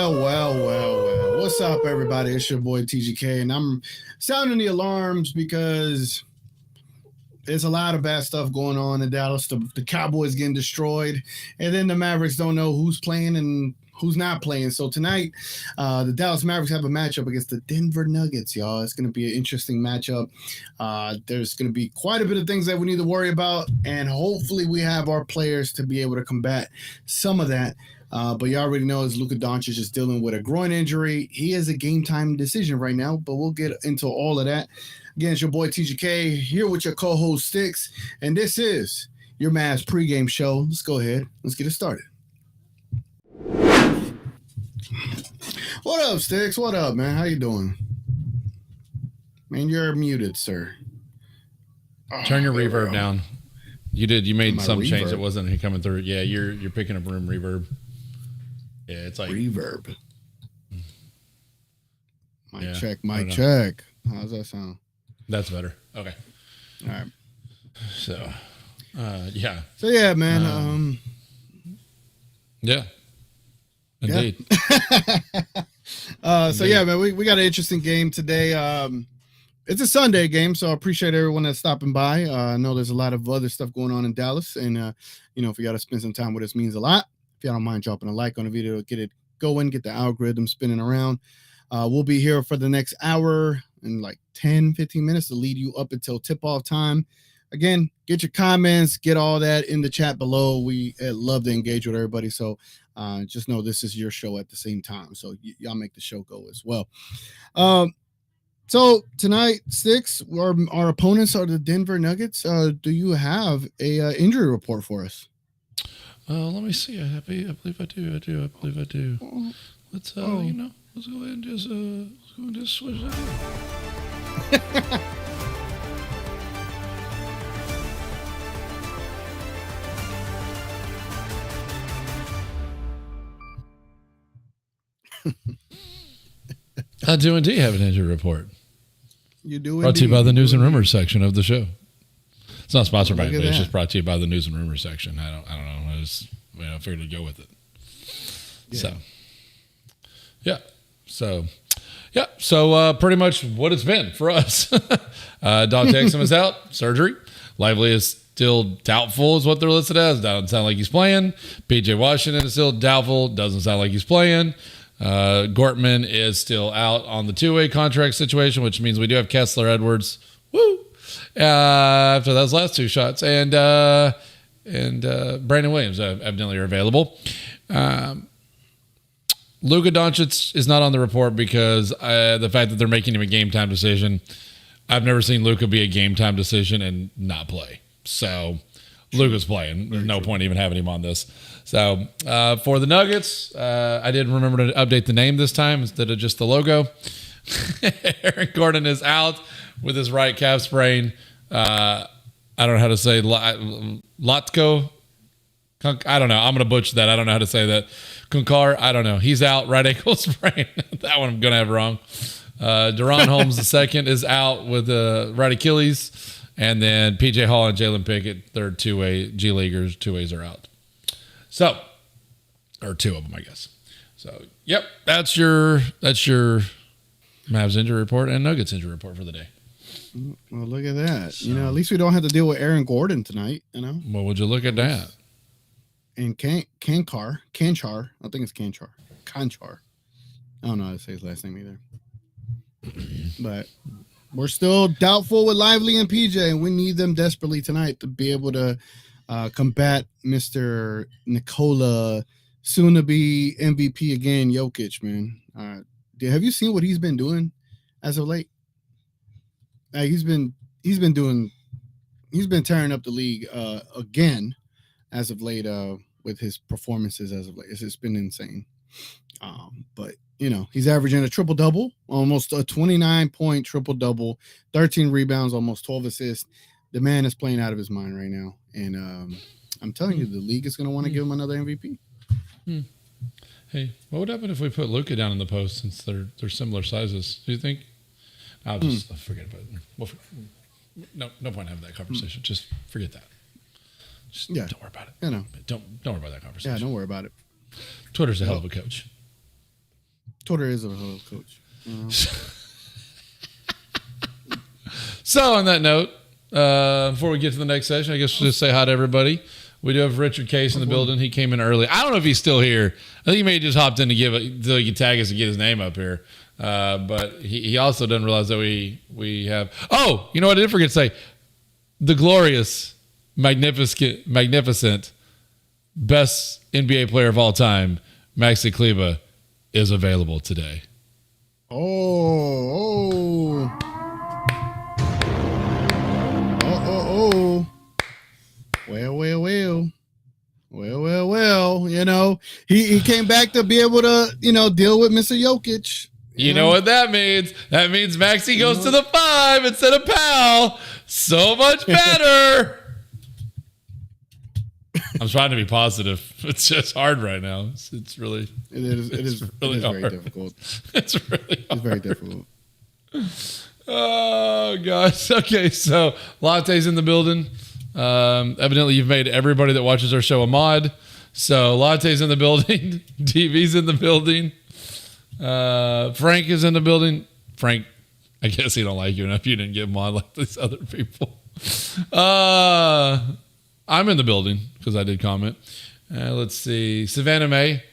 Well. What's up, everybody? It's your boy TGK, and I'm sounding the alarms because there's a lot of bad stuff going on in Dallas. The Cowboys getting destroyed, and then the Mavericks don't know who's playing and who's not playing. So tonight, the Dallas Mavericks have a matchup against the Denver Nuggets, y'all. It's going to be an interesting matchup. There's going to be quite a bit of things that we need to worry about, and hopefully we have our players to be able to combat some of that. But you already know as Luka Doncic is dealing with a groin injury. He is a game time decision right now, but we'll get into all of that. Again, it's your boy TGK here with your co-host Stix, and this is your Mavs pregame show. Let's go ahead. Let's get it started. What up, Stix? What up, man? How you doing? Man, you're muted, sir. Turn your reverb down. You did. You made some change that wasn't coming through. Yeah, you're picking up room reverb. Yeah, it's like reverb. Mic check. How's that sound? That's better. Okay. All right. So, yeah. So yeah, man. Yeah. Indeed. So yeah, man, we got an interesting game today. It's a Sunday game, so I appreciate everyone that's stopping by. I know there's a lot of other stuff going on in Dallas, and if you got to spend some time with us, means a lot. If you don't mind dropping a like on the video, get it going, get the algorithm spinning around. We'll be here for the next hour and like 10, 15 minutes to lead you up until tip-off time. Again, get your comments, get all that in the chat below. We love to engage with everybody, so just know this is your show at the same time, so y'all make the show go as well. So tonight, Stix, our opponents are the Denver Nuggets. Do you have a injury report for us? Let me see. I believe I do. I believe I do. Let's let's go ahead and just switch that up. I do indeed have an injury report. You do. Brought to you by the news and rumors section of the show. It's not sponsored by anybody. It's just brought to you by the news and rumors section. I don't know. I figured to go with it. Yeah. So pretty much what it's been for us. Doncic is out, surgery. Lively is still doubtful, is what they're listed as. Doesn't sound like he's playing. PJ Washington is still doubtful. Doesn't sound like he's playing. Gortman is still out on the two-way contract situation, which means we do have Kessler Edwards. Woo! After those last two shots, and Brandon Williams evidently are available. Luka Doncic is not on the report because the fact that they're making him a game time decision. I've never seen Luka be a game time decision and not play. So Luka's playing. There's no point even having him on this. So for the Nuggets, I didn't remember to update the name this time instead of just the logo. Aaron Gordon is out with his right calf sprain. I don't know how to say Latko. I don't know. I'm going to butcher that. I don't know how to say that. Kunkar, I don't know. He's out. Right ankle sprain. That one I'm going to have wrong. Deron Holmes II is out with right Achilles. And then PJ Hall and Jalen Pickett, they're two-way G-Leaguers. Two-ways are out. So, or two of them, I guess. So, yep, that's your Mavs injury report and Nuggets injury report for the day. Well, look at that. So, at least we don't have to deal with Aaron Gordon tonight, Well, would you look at that? And Kanchar. I think it's Kanchar. I don't know how to say his last name either. But we're still doubtful with Lively and PJ, and we need them desperately tonight to be able to combat Mr. Nikola, soon to be MVP again, Jokic, man. Have you seen what he's been doing as of late? He's been tearing up the league again as of late with his performances as of late. It's been insane. But he's averaging a triple-double, almost a 29-point triple-double, 13 rebounds, almost 12 assists. The man is playing out of his mind right now. And I'm telling you, the league is going to want to give him another MVP. Hey, what would happen if we put Luka down in the post since they're similar sizes? Do you think? I'll just forget about it. No point having that conversation. Just forget that. Just don't worry about it. Don't worry about that conversation. Yeah, don't worry about it. Twitter's a hell of a coach. Twitter is a hell of a coach. So on that note, before we get to the next session, I guess we'll just say hi to everybody. We do have Richard Case in the building. He came in early. I don't know if he's still here. I think he may have just hopped in to give it so he can tag us and get his name up here. But he also doesn't realize that we have. Oh, you know what I did forget to say? The glorious, magnificent best NBA player of all time, Maxi Kleber, is available today. Oh. Well. You know, he came back to be able to, deal with Mr. Jokic. You know what that means? That means Maxi goes to the 5 instead of Pal. So much better. I'm trying to be positive. It's just hard right now. It's really. It is really very difficult. It's really hard. It's very difficult. Oh gosh. Okay, so Latte's in the building. Evidently, you've made everybody that watches our show a mod. So Latte's in the building. TV's in the building. Frank is in the building. Frank, I guess he don't like you enough. You didn't get mod like these other people. I'm in the building because I did comment. Let's see. Savannah May.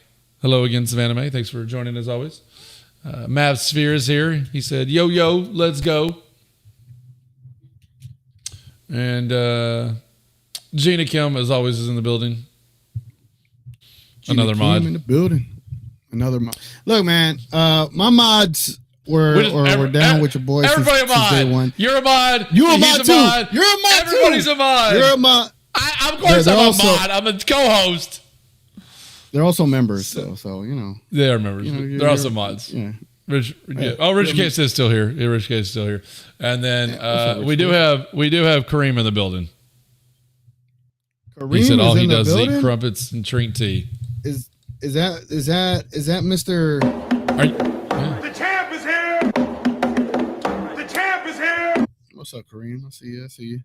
Hello again, Savannah May. Thanks for joining as always. MAVS Sphere is here. He said, yo, let's go. And Gina Kim, as always, is in the building. Another mod. In the building. Another mod. Look, man, my mods were down with your boys. Everybody since a mod. Day one. You're a mod. You're a mod too. You're a mod too. Everybody's a mod. You're a mod. Of course I'm a mod. I'm a co-host. They're also members, so They are members. They're also mods. Yeah. Rich Case is still here. Yeah, Rich Case is still here. And then we do have Kareem in the building. Kareem he said all he does building? is eat crumpets and drink tea. Is that Mr. The champ is here. The champ is here. What's up, Kareem? I see you.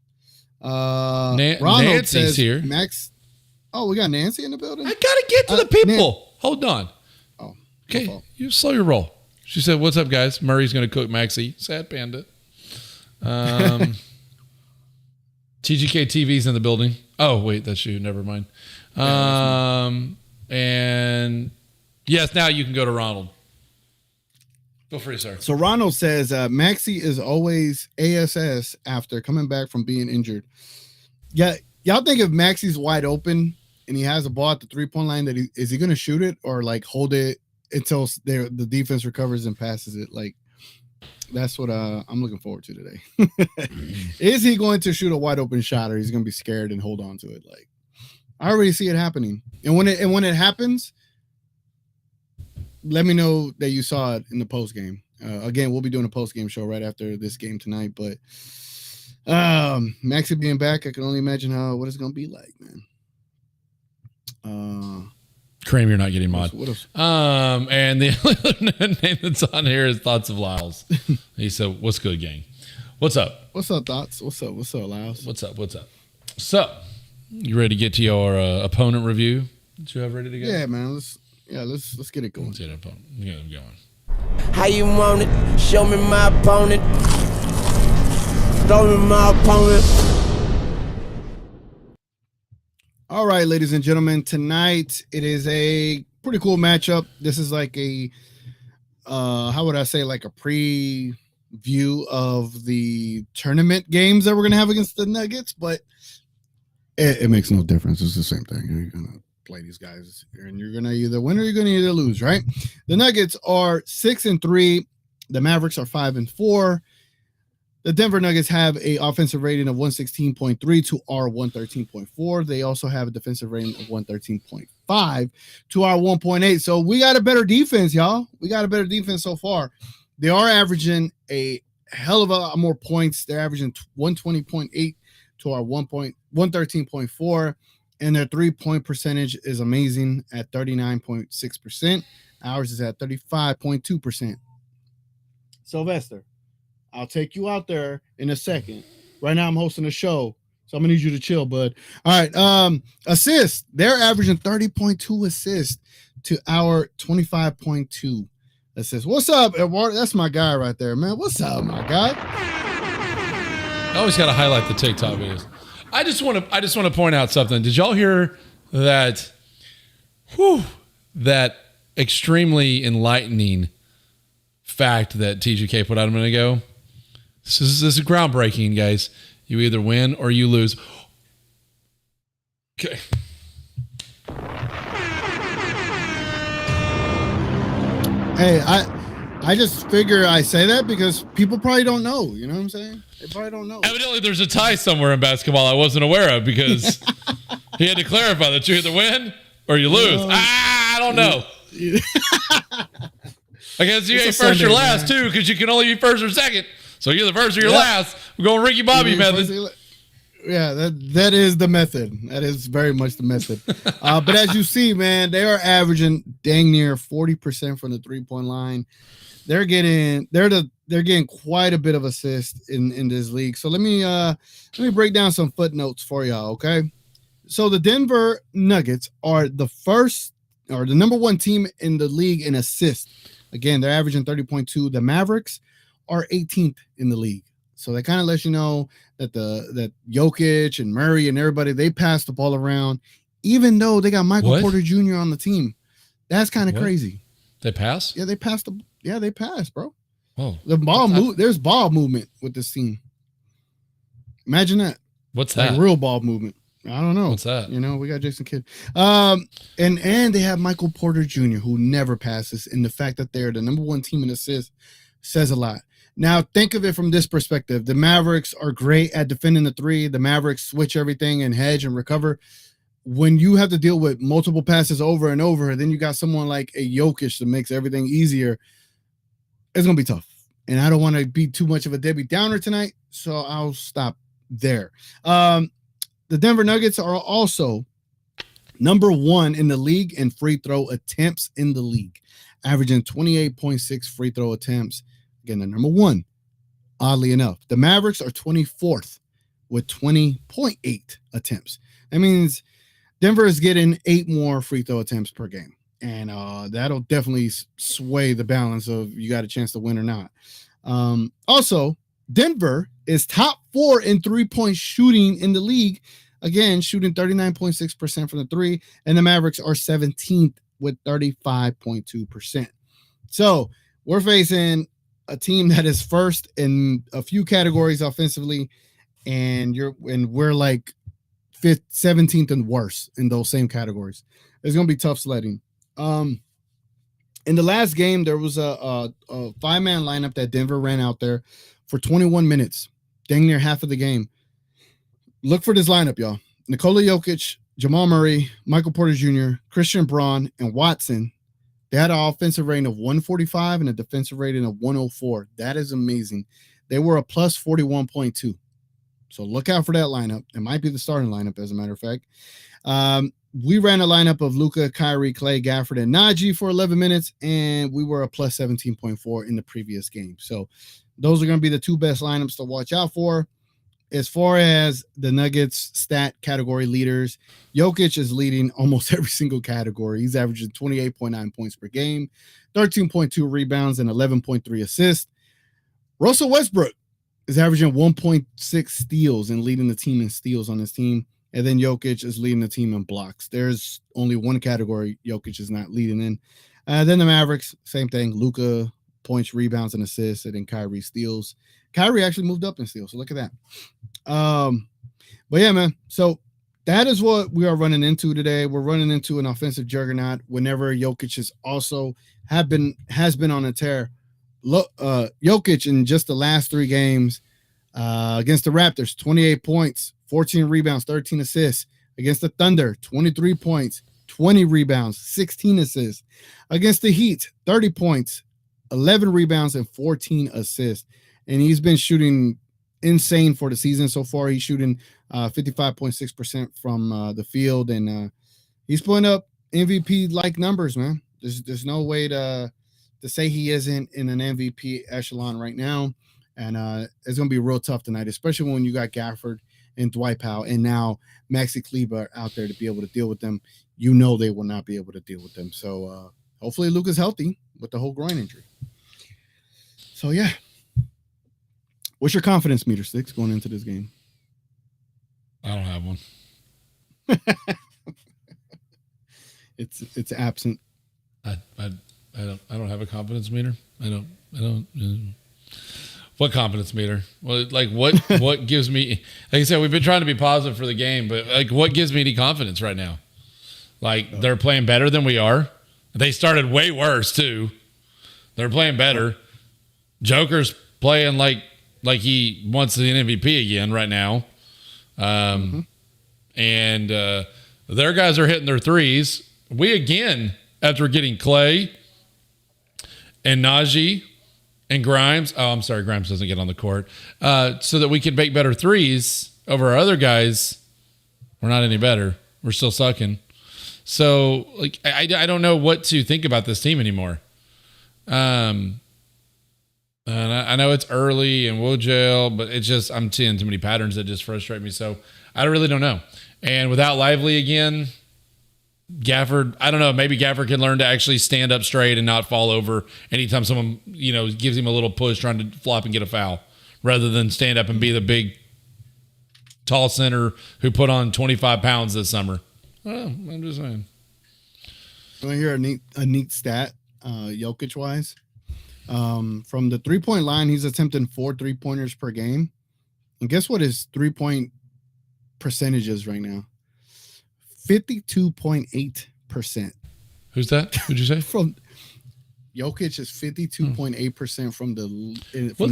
Nancy's Ronald says here. Max. Oh, we got Nancy in the building. I gotta get to the people. Hold on. Oh, okay. You slow your roll. She said, "What's up, guys? Murray's gonna cook Maxi. Sad panda." TGK TV's in the building. Oh wait, that's you. Never mind. And yes, now you can go to Ronald. Feel free, sir. So Ronald says Maxi is always ASS after coming back from being injured. Yeah, y'all think if Maxi's wide open and he has a ball at the 3-point line, that is he going to shoot it or like hold it until the defense recovers and passes it? Like that's what I'm looking forward to today. Is he going to shoot a wide open shot or he's going to be scared and hold on to it? Like I already see it happening, and when it happens, let me know that you saw it in the post game. Again, we'll be doing a post game show right after this game tonight. But Maxi being back, I can only imagine what it's gonna be like, man. Kareem, you're not getting mod. What else? And the other name that's on here is Thoughts of Lyles. He said, "What's good, gang? What's up? What's up, Thoughts? What's up, Lyles? What's up? So, you ready to get to your opponent review that you have ready to go? Yeah, man. Let's get it going. Let's get it going. How you want it? Show me my opponent. Show me my opponent. All right, ladies and gentlemen, tonight it is a pretty cool matchup. This is like a how would I say, like a preview of the tournament games that we're gonna have against the Nuggets, but it makes no difference. It's the same thing. You're gonna play these guys and you're gonna either win or you're gonna either lose, right? The Nuggets are 6-3. The Mavericks are 5-4. The Denver Nuggets have a offensive rating of 116.3 to our 113.4. They also have a defensive rating of 113.5 to our 1.8. So we got a better defense, y'all. We got a better defense so far. They are averaging a hell of a lot more points. They're averaging 120.8 to our 113.4. And their 3-point percentage is amazing at 39.6%. Ours is at 35.2%. Sylvester, I'll take you out there in a second. Right now I'm hosting a show, so I'm gonna need you to chill, bud. All right. Assists. They're averaging 30.2 assists to our 25.2 assists. What's up, Edward? That's my guy right there, man. What's up, my guy? I always gotta highlight the TikTok videos. I just want to point out something. Did y'all hear that? That extremely enlightening fact that TGK put out a minute ago. This is groundbreaking, guys. You either win or you lose. Okay. Hey, I just figure I say that because people probably don't know. You know what I'm saying? They probably don't know. Evidently, there's a tie somewhere in basketball I wasn't aware of because he had to clarify that you either win or you lose. I don't know. I guess you ain't first or last, too, because you can only be first or second. So you're the first or you're last. We're going Ricky Bobby method. Yeah, that is the method. That is very much the method. But as you see, man, they are averaging dang near 40% from the 3-point line. They're getting quite a bit of assist in this league. So let me break down some footnotes for y'all, okay? So the Denver Nuggets are the number one team in the league in assists. Again, they're averaging 30.2. The Mavericks are 18th in the league. So that kind of lets you know that that Jokic and Murray and everybody, they pass the ball around, even though they got Michael Porter Jr. on the team. That's kind of crazy. They pass? Yeah, they passed bro. Oh. There's ball movement with this team. Imagine that. What's that? Like real ball movement. I don't know. What's that? You know, we got Jason Kidd. And they have Michael Porter Jr., who never passes. And the fact that they're the number one team in assists says a lot. Now, think of it from this perspective. The Mavericks are great at defending the three. The Mavericks switch everything and hedge and recover. When you have to deal with multiple passes over and over, then you got someone like a Jokic that makes everything easier. It's going to be tough. And I don't want to be too much of a Debbie Downer tonight, so I'll stop there. The Denver Nuggets are also number one in the league in free throw attempts in the league, averaging 28.6 free throw attempts. Again, they're number one, oddly enough. The Mavericks are 24th with 20.8 attempts. That means Denver is getting 8 more free throw attempts per game. And that'll definitely sway the balance of you got a chance to win or not. Also, Denver is top 4 in three-point shooting in the league. Again, shooting 39.6% from the three. And the Mavericks are 17th with 35.2%. So we're facing a team that is first in a few categories offensively, and we're like 5th, 17th and worse in those same categories. It's going to be tough sledding. In the last game, there was a 5-man lineup that Denver ran out there for 21 minutes, dang near half of the game. Look for this lineup, y'all. Nikola Jokic, Jamal Murray, Michael Porter Jr., Christian Braun, and Watson. They had an offensive rating of 145 and a defensive rating of 104. That is amazing. They were a plus 41.2. So look out for that lineup. It might be the starting lineup, as a matter of fact. We ran a lineup of Luka, Kyrie, Clay, Gafford, and Najee for 11 minutes, and we were a plus 17.4 in the previous game. So those are going to be the two best lineups to watch out for. As far as the Nuggets stat category leaders, Jokic is leading almost every single category. He's averaging 28.9 points per game, 13.2 rebounds, and 11.3 assists. Russell Westbrook is averaging 1.6 steals and leading the team in steals on his team. And then Jokic is leading the team in blocks. There's only one category Jokic is not leading in. Then the Mavericks, same thing. Luka, points, rebounds, and assists, and then Kyrie steals. Kyrie actually moved up in steals, so look at that. But yeah, man. So that is what we are running into today. We're running into an offensive juggernaut whenever Jokic has been on a tear. Jokic in just the last 3 games against the Raptors, 28 points, 14 rebounds, 13 assists. Against the Thunder, 23 points, 20 rebounds, 16 assists. Against the Heat, 30 points, 11 rebounds, and 14 assists. And he's been shooting insane for the season so far. He's shooting 55.6% from the field, and he's putting up MVP-like numbers, man. There's no way to say he isn't in an MVP echelon right now. And it's going to be real tough tonight, especially when you got Gafford and Dwight Powell and now Maxi Kleber out there to be able to deal with them. You know they will not be able to deal with them. So hopefully Luka's healthy with the whole groin injury. So, yeah. What's your confidence meter, Stix, going into this game? I don't have one. It's absent. I don't have a confidence meter. I don't. What confidence meter? Well, like what gives me? Like I said, we've been trying to be positive for the game, but like what gives me any confidence right now? Like they're playing better than we are. They started way worse too. They're playing better. Joker's playing like he wants the MVP again right now. And their guys are hitting their threes. We again, after getting Clay and Najee and Grimes. Oh, I'm sorry, Grimes doesn't get on the court. So that we can make better threes over our other guys. We're not any better. We're still sucking. So, like, I don't know what to think about this team anymore. And I know it's early and we'll jail, but it's just, I'm seeing too many patterns that just frustrate me. So I really don't know. And without Lively again, Gafford, I don't know, maybe Gafford can learn to actually stand up straight and not fall over anytime someone, gives him a little push trying to flop and get a foul, rather than stand up and be the big, tall center who put on 25 pounds this summer. Oh, I'm just saying. You want to hear a neat stat, Jokic wise? From the 3-point line, he's attempting 4 3-pointers per game. And guess what his 3-point percentage is right now? 52.8%. Who's that? Who'd you say? From Jokic is 52.8% from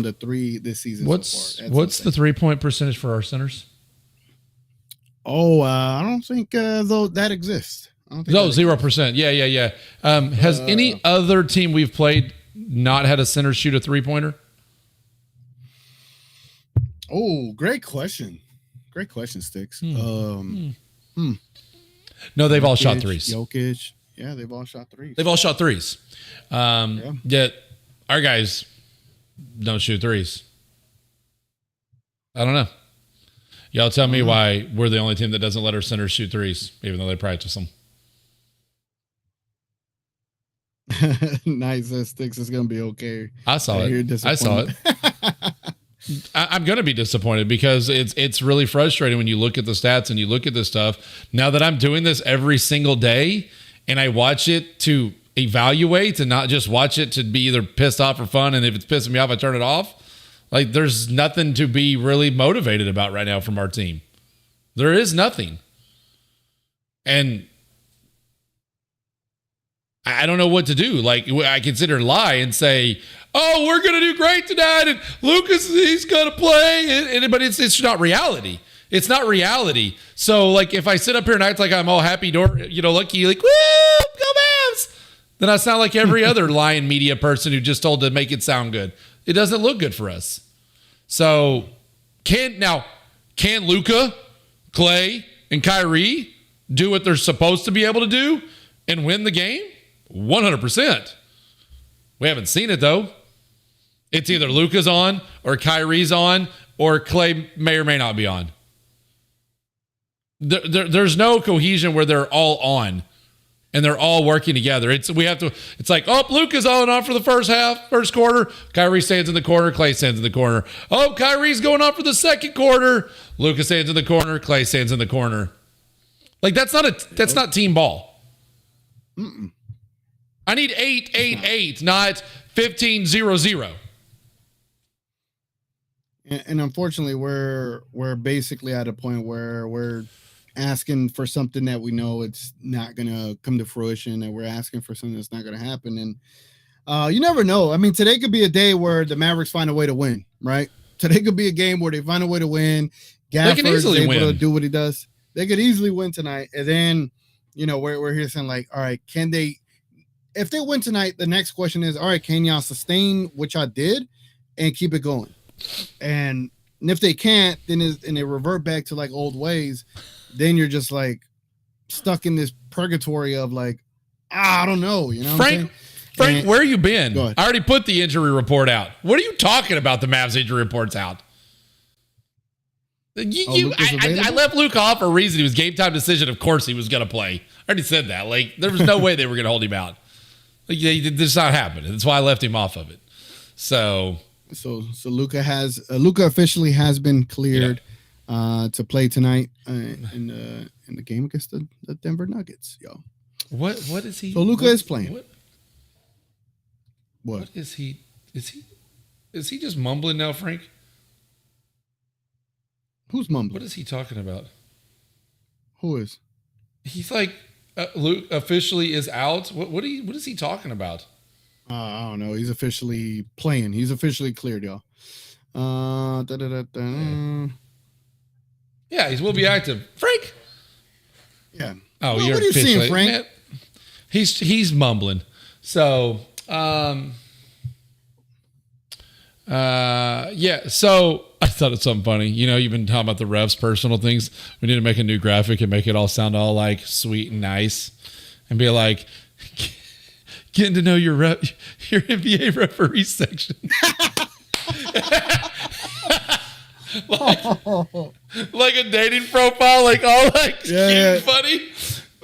the three this season. What's so far. what's the 3-point percentage for our centers? Oh, I don't think though that exists. I don't think No, 0%. Yeah. Has any other team we've played not had a center shoot a 3-pointer? Oh, great question. Great question, Stix. No, they've all shot threes. Jokic. Yeah, they've all shot threes. They've all shot threes. Yet our guys don't shoot threes. I don't know. Y'all tell me why we're the only team that doesn't let our centers shoot threes, even though they practice them. Nice. Stix is going to be okay. I saw it. I'm going to be disappointed because it's really frustrating when you look at the stats and you look at this stuff. Now that I'm doing this every single day and I watch it to evaluate and not just watch it to be either pissed off or fun, and if it's pissing me off, I turn it off. Like, there's nothing to be really motivated about right now from our team. There is nothing. And I don't know what to do. Like, I consider lie and say, oh, we're going to do great tonight, and Lucas, he's going to play. But it's not reality. It's not reality. So, like, if I sit up here and act like I'm all happy, lucky, like, woo, go Mavs, then I sound like every other lying media person who just told to make it sound good. It doesn't look good for us. So, can Luka, Clay, and Kyrie do what they're supposed to be able to do and win the game? 100%. We haven't seen it, though. It's either Luka's on or Kyrie's on or Clay may or may not be on. There's no cohesion where they're all on and they're all working together. It's like, oh, Luka's on for the first quarter. Kyrie stands in the corner. Clay stands in the corner. Oh, Kyrie's going on for the second quarter. Luka stands in the corner. Clay stands in the corner. Like, that's not team ball. Mm-mm. I need 8-8-8, not 15-0-0. And unfortunately, we're basically at a point where we're asking for something that we know it's not going to come to fruition, and we're asking for something that's not going to happen. And you never know. I mean, today could be a day where the Mavericks find a way to win, right? Today could be a game where they find a way to win. Gafford's able to do what he does. They could easily win tonight. And then, we're here saying, like, all right, can they – if they win tonight, the next question is, all right, can y'all sustain what y'all did and keep it going? And if they can't, then and they revert back to, like, old ways, then you're just, like, stuck in this purgatory of, like, I don't know, Frank, where you been? I already put the injury report out. What are you talking about? The Mavs injury report's out. I left Luka off for a reason. He was game time decision. Of course he was going to play. I already said that. Like, there was no way they were going to hold him out. Like, this is not happening. That's why I left him off of it. So Luka officially has been cleared to play tonight in the game against the Denver Nuggets, yo. What is he? So Luka is playing. What is he? Is he just mumbling now, Frank? Who's mumbling? What is he talking about? Who is? He's like, Luke officially is out. What is he talking about? I don't know. He's officially playing. He's officially cleared, y'all. Yeah, he will be active. Frank. Yeah. Oh, well, you're what are you officially, seeing, Frank? Man, he's mumbling. So, yeah. So I thought it's something funny. You know, you've been talking about the refs' personal things. We need to make a new graphic and make it all sound all like sweet and nice, and be like, getting to know your NBA referee section. like a dating profile, like all like cute and funny.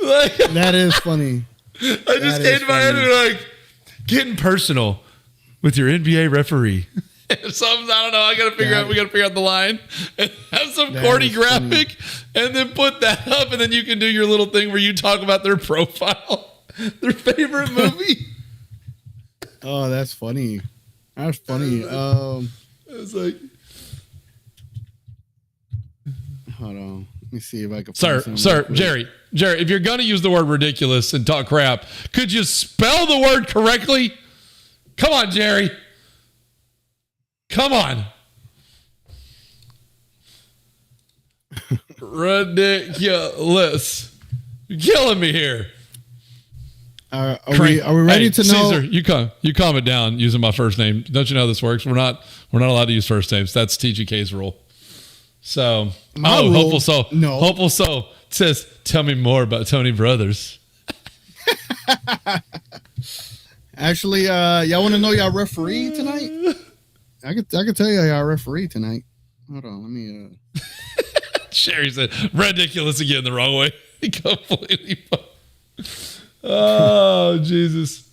Like, that is funny. I just came to my head and like getting personal with your NBA referee. Something I don't know. I gotta figure out. We gotta figure out the line and have some corny graphic, and then put that up, and then you can do your little thing where you talk about their profile, their favorite movie. Oh, that's funny. That's funny. It's like, hold on. Let me see if I can. Sir, Jerry, if you're gonna use the word ridiculous and talk crap, could you spell the word correctly? Come on, Jerry. Come on. Ridiculous. You're killing me here. Are we ready to know? Caesar, you calm it down using my first name. Don't you know how this works? We're not allowed to use first names. That's TGK's rule. So, Hopeful Soul says, tell me more about Tony Brothers. Actually, y'all want to know y'all referee tonight? I could tell y'all referee tonight. Hold on, let me. Sherry said, ridiculous again the wrong way. Completely. Oh, Jesus.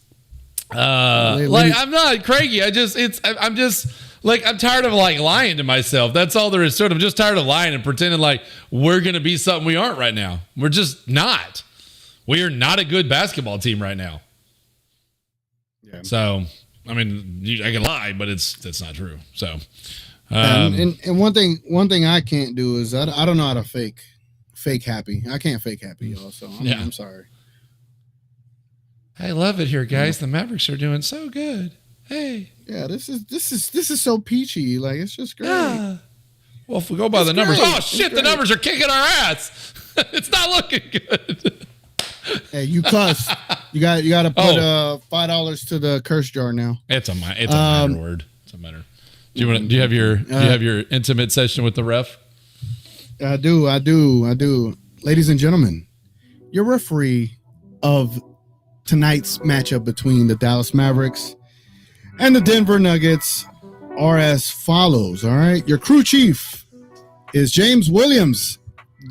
I'm not Craigie. I'm just like, I'm tired of like lying to myself. That's all there is to it. I'm just tired of lying and pretending like we're going to be something we aren't right now. We're just not. We are not a good basketball team right now. Yeah. So, I mean, I can lie, but that's not true. So, and one thing I can't do is I don't know how to fake happy. I can't fake happy, y'all. So I'm sorry. I love it here, guys. The Mavericks are doing so good. Hey. Yeah, this is so peachy. Like, it's just great. Yeah. Well, if we go by the numbers, oh shit, the numbers are kicking our ass. It's not looking good. Hey, you cuss. You got to put $5 to the curse jar now. It's a minor word. It's a minor. Do you have your intimate session with the ref? I do. Ladies and gentlemen, your referee of tonight's matchup between the Dallas Mavericks and the Denver Nuggets are as follows. All right. Your crew chief is James Williams.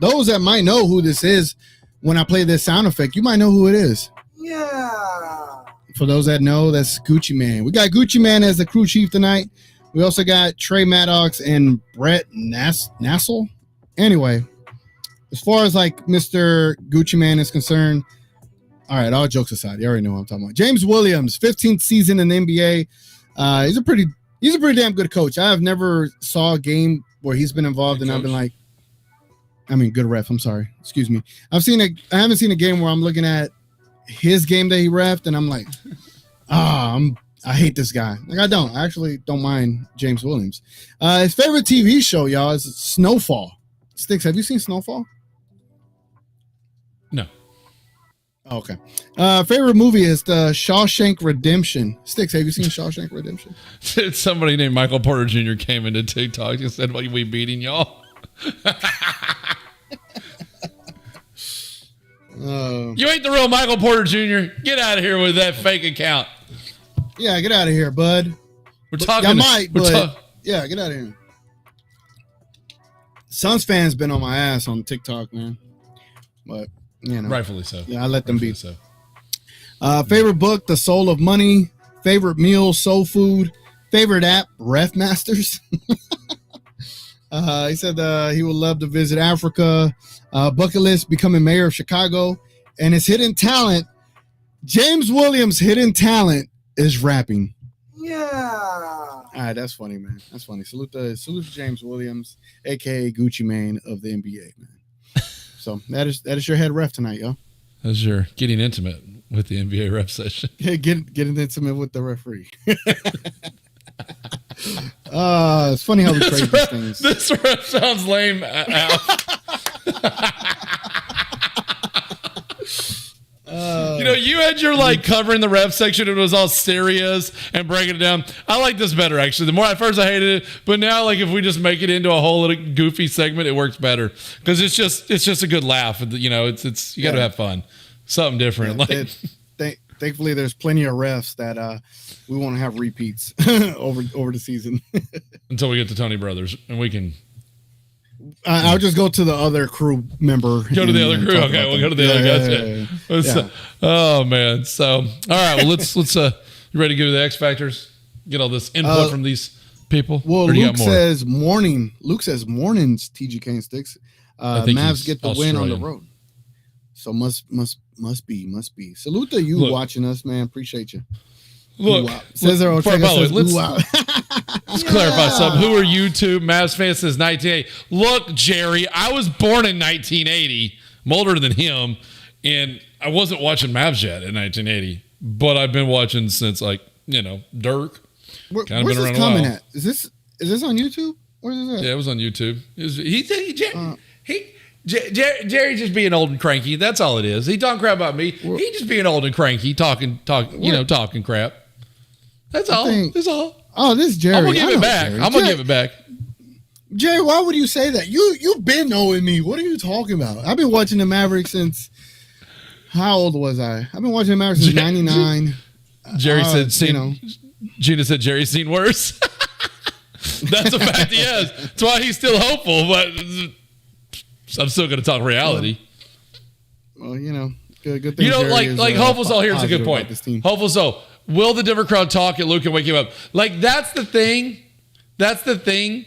Those that might know who this is, when I play this sound effect, you might know who it is. Yeah. For those that know, that's Gucci Man. We got Gucci Man as the crew chief tonight. We also got Trey Maddox and Brett Nassel. Anyway, as far as like Mr. Gucci Man is concerned, all right, all jokes aside, you already know what I'm talking about. James Williams, 15th season in the NBA. He's a pretty damn good coach. I have never saw a game where he's been involved and I've been like, good ref. I'm sorry. Excuse me. I haven't seen a game where I'm looking at his game that he refed and I'm like, I hate this guy. Like, I actually don't mind James Williams. His favorite TV show, y'all, is Snowfall. Stix, have you seen Snowfall? No. Okay. Favorite movie is the Shawshank Redemption. Stix, have you seen Shawshank Redemption? Somebody named Michael Porter Jr. came into TikTok and said, "Well, we beating y'all." You ain't the real Michael Porter Jr. Get out of here with that fake account. Yeah, get out of here, bud. We're talking. Yeah, get out of here. Suns fans been on my ass on TikTok, man. But rightfully so. Yeah, I let them be. So. Favorite book, The Soul of Money. Favorite meal, Soul Food. Favorite app, Ref Masters. He said he would love to visit Africa. Bucket list, becoming mayor of Chicago. And his hidden talent, James Williams' hidden talent is rapping. Yeah. All right, that's funny, man. That's funny. Salute to James Williams, aka Gucci Mane of the NBA, man. So that is your head ref tonight, yo. That's your getting intimate with the NBA ref session. Yeah, getting intimate with the referee. It's funny how we trade these things. This ref sounds lame. You had your covering the ref section. It was all serious and breaking it down. I like this better actually. The more at first I hated it, but now if we just make it into a whole little goofy segment, it works better because it's just a good laugh. It's you got to have fun, something different. Thankfully, there's plenty of refs that we won't have repeats over the season until we get to Tony Brothers and we can. I'll just go to the other crew member. Go to the other crew. Okay, we'll go to the other guys. Yeah. Oh man. So all right. Well, let's. You ready to go to the X Factors? Get all this input from these people. Well, Luke says morning. Luke says mornings. TGK and Stix. Mavs get the win on the road. So must be. Salute to you watching us, man. Appreciate you. Look, Cesar Ortega let's clarify something. Who are you two? Mavs fans since 1980. Look, Jerry, I was born in 1980. I'm older than him, and I wasn't watching Mavs yet in 1980, but I've been watching since Dirk. Where's this coming at? Is this on YouTube? Where's this at? Yeah, it was on YouTube. Jerry just being old and cranky. That's all it is. He talking crap about me. He just being old and cranky, talking crap. That's all. That's all. Oh, this is Jerry. I'm gonna give it back. I'm gonna give it back. Jerry, why would you say that? You've been knowing me. What are you talking about? I've been watching the Mavericks since. How old was I? I've been watching the Mavericks since '99. Jerry said, Gina said Jerry's seen worse. That's a fact. He has. That's why he's still hopeful, but I'm still going to talk reality. Well, good thing. Hopeful soul. Here's a good point. Hopeful soul. Will the Denver crowd talk at Luka and wake him up? That's the thing. That's the thing.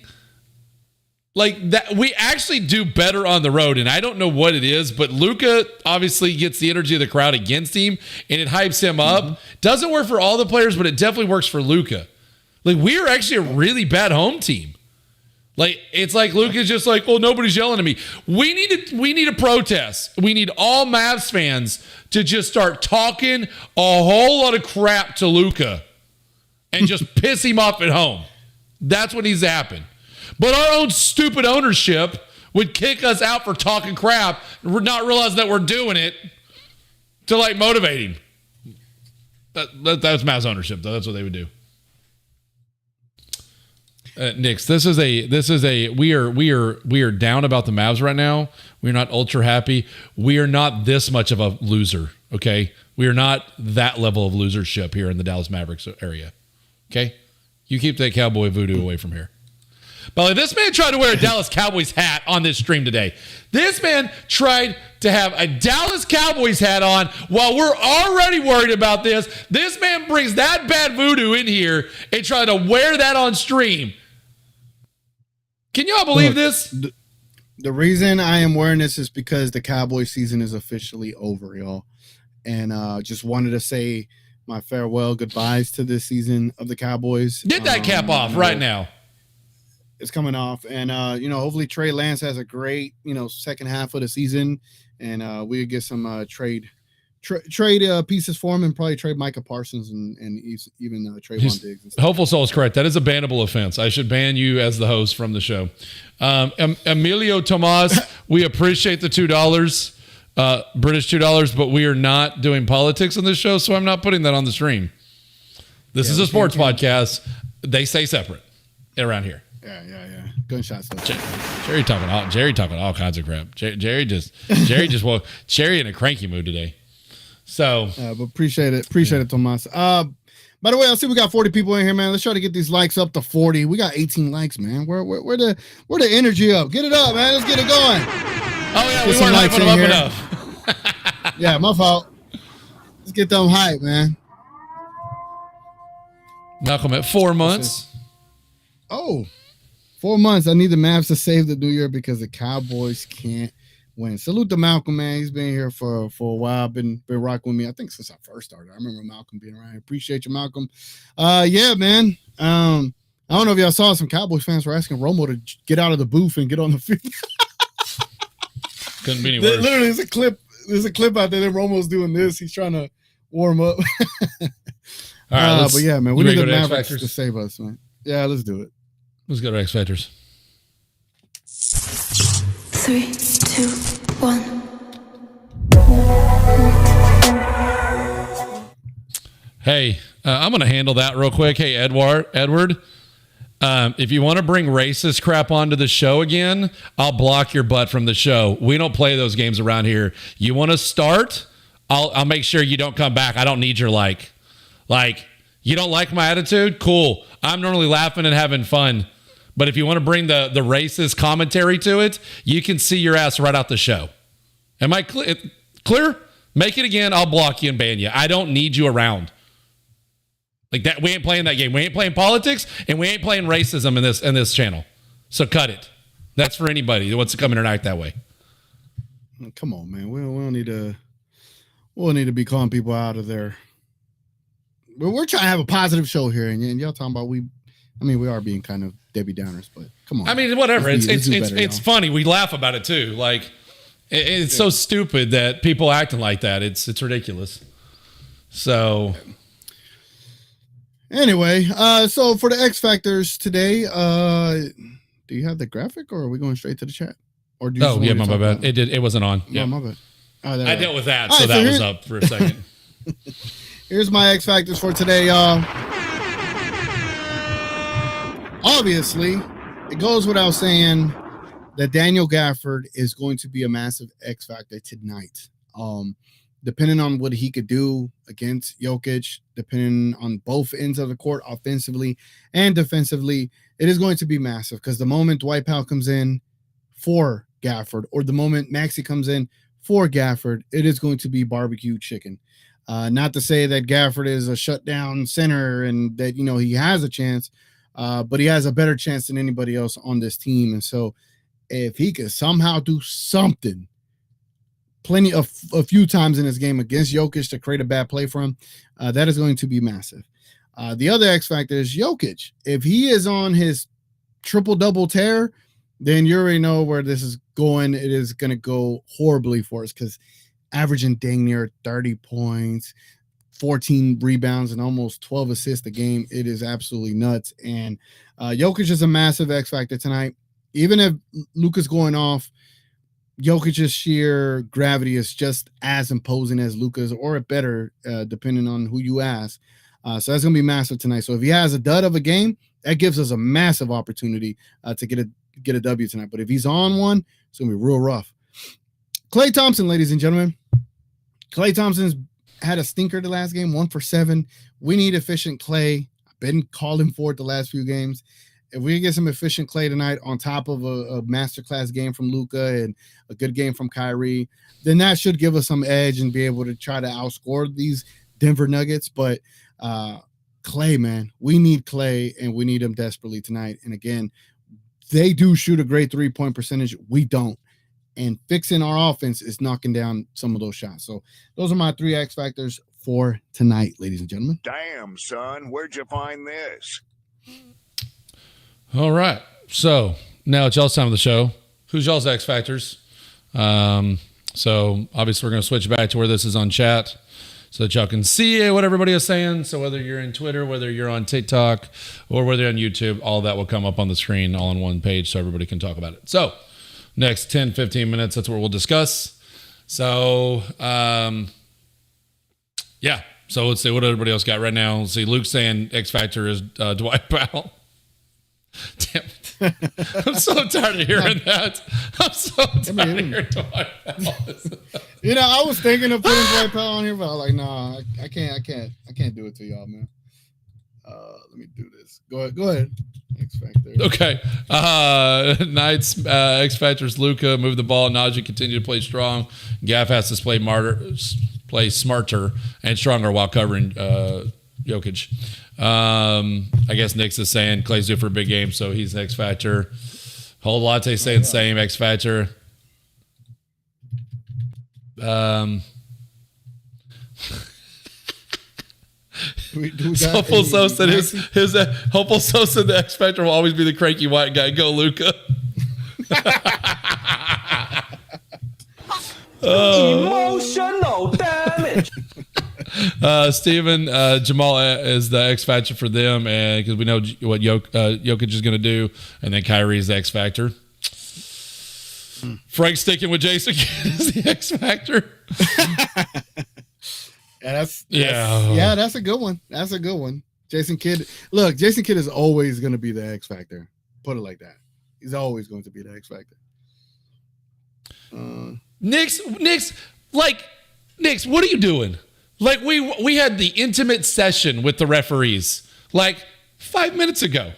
That we actually do better on the road, and I don't know what it is, but Luka obviously gets the energy of the crowd against him, and it hypes him up. Mm-hmm. Doesn't work for all the players, but it definitely works for Luka. We are actually a really bad home team. It's Luka's just nobody's yelling at me. We need a protest. We need all Mavs fans to just start talking a whole lot of crap to Luka and just piss him off at home. That's what needs to happen. But our own stupid ownership would kick us out for talking crap, not realizing that we're doing it to motivate him. That's Mavs ownership, though. That's what they would do. Nix, we are down about the Mavs right now. We're not ultra happy. We are not this much of a loser. Okay, we are not that level of losership here in the Dallas Mavericks area. Okay, you keep that cowboy voodoo away from here. But this man tried to wear a Dallas Cowboys hat on this stream today. This man tried to have a Dallas Cowboys hat on while we're already worried about this. This man brings that bad voodoo in here and tried to wear that on stream. Can y'all believe this? The reason I am wearing this is because the Cowboys season is officially over, y'all. And just wanted to say my farewell goodbyes to this season of the Cowboys. Get that cap off right now. It's coming off. And, hopefully Trey Lance has a great, second half of the season. And we'll get some trade pieces for him and probably trade Micah Parsons and even Trayvon Diggs. Hopeful Soul is correct. That is a bannable offense. I should ban you as the host from the show. Emilio Tomas, we appreciate the $2, British $2, but we are not doing politics on this show, so I'm not putting that on the stream. This is a sports podcast. They stay separate around here. Yeah. Gunshots. Jerry talking all kinds of crap. Jerry in a cranky mood today. So, but appreciate it, Tomas. By the way, I see we got 40 people in here, man. Let's try to get these likes up to 40. We got 18 likes, man. Where the energy up? Get it up, man. Let's get it going. Oh yeah, we weren't hyping them up enough. Yeah, my fault. Let's get them hype, man. Malcolm at 4 months. Oh, 4 months. I need the Mavs to save the New Year because the Cowboys can't win. Salute to Malcolm, man. He's been here for a while. Been rocking with me, I think, since I first started. I remember Malcolm being around here. Appreciate you, Malcolm. Yeah, man. I don't know if y'all saw some Cowboys fans were asking Romo to get out of the booth and get on the field. Couldn't be any worse. Literally, there's a clip out there that Romo's doing this. He's trying to warm up. All right, but yeah, man, we you need ready the to go to X Mavericks Factors? to save us, man. Yeah, let's do it. Let's go to X Factors. 3, 2, 1. Hey, I'm going to handle that real quick. Hey, Edward, if you want to bring racist crap onto the show again, I'll block your butt from the show. We don't play those games around here. You want to start? I'll make sure you don't come back. I don't need your like. You don't like my attitude? Cool. I'm normally laughing and having fun. But if you want to bring the racist commentary to it, you can see your ass right out the show. Am I clear? Make it again. I'll block you and ban you. I don't need you around. Like that, we ain't playing that game. We ain't playing politics, and we ain't playing racism in this channel. So cut it. That's for anybody that wants to come in and act that way. Come on, man. We don't need to. We'll need to be calling people out of there. But we're trying to have a positive show here, and y'all talking about we are being kind of Debbie Downers, but come on. I mean, whatever. Let's do better, It's y'all. funny. We laugh about it too. Like it's so stupid that people acting like that. It's ridiculous. So. Anyway, so for the X Factors today, do you have the graphic or are we going straight to the chat? Or do you just want me to my talk bad. about it? It wasn't on. Yeah, my bad. Oh, I dealt with that, All so right, that so was up for a second. Here's my X Factors for today, y'all. Obviously, it goes without saying that Daniel Gafford is going to be a massive X Factor tonight. Depending on what he could do against Jokic, depending on both ends of the court, offensively and defensively, it is going to be massive because the moment Dwight Powell comes in for Gafford or the moment Maxey comes in for Gafford, it is going to be barbecue chicken. Not to say that Gafford is a shutdown center and that, he has a chance, but he has a better chance than anybody else on this team. And so if he could somehow do something, a few times in this game against Jokic to create a bad play for him, that is going to be massive. The other X factor is Jokic. If he is on his triple-double tear, then you already know where this is going. It is going to go horribly for us because averaging dang near 30 points, 14 rebounds, and almost 12 assists a game, it is absolutely nuts. And Jokic is a massive X factor tonight. Even if Luka's going off, Jokic's sheer gravity is just as imposing as Luka's, or better, depending on who you ask. So that's going to be massive tonight. So if he has a dud of a game, that gives us a massive opportunity to get a W tonight. But if he's on one, it's going to be real rough. Klay Thompson, ladies and gentlemen. Klay Thompson's had a stinker the last game, 1 for 7. We need efficient Klay. I've been calling for it the last few games. If we get some efficient Klay tonight on top of a masterclass game from Luka and a good game from Kyrie, then that should give us some edge and be able to try to outscore these Denver Nuggets. But Klay, man, we need Klay, and we need him desperately tonight. And again, they do shoot a great 3-point percentage. We don't. And fixing our offense is knocking down some of those shots. So those are my 3 X factors for tonight, ladies and gentlemen. Damn, son, where'd you find this? All right. So now it's y'all's time of the show. Who's y'all's X Factors? So obviously we're going to switch back to where this is on chat so that y'all can see what everybody is saying. So whether you're in Twitter, whether you're on TikTok, or whether you're on YouTube, all that will come up on the screen all on one page so everybody can talk about it. So next 10, 15 minutes, that's what we'll discuss. So, yeah. So let's see what everybody else got right now. Let's see. Luke saying X Factor is Dwight Powell. Damn it. I'm so tired of hearing that. I'm so tired of hearing Dwight Powell. I was thinking of putting Dwight Powell on here, but I was like, nah, I can't do it to y'all, man. Let me do this. Go ahead. X Factor. Okay. Knights, X Factor's Luka, move the ball. Najee continue to play strong. Gaff has to play smarter and stronger while covering Jokic. I guess Nick's is saying Klay's due for a big game, so he's an X Factor. Whole Latte saying same X Factor. Hopeful So said his Hopeful So said the X Factor will always be the cranky white guy. Go Luka. Emotional damage. Steven, Jamal is the X factor for them, and because we know what Jokic is going to do, and then Kyrie is the X factor. Frank sticking with Jason is the X factor. That's a good one. That's a good one. Jason Kidd. Look, Jason Kidd is always going to be the X factor. Put it like that. He's always going to be the X factor. Knicks, what are you doing? Like we had the intimate session with the referees like 5 minutes ago.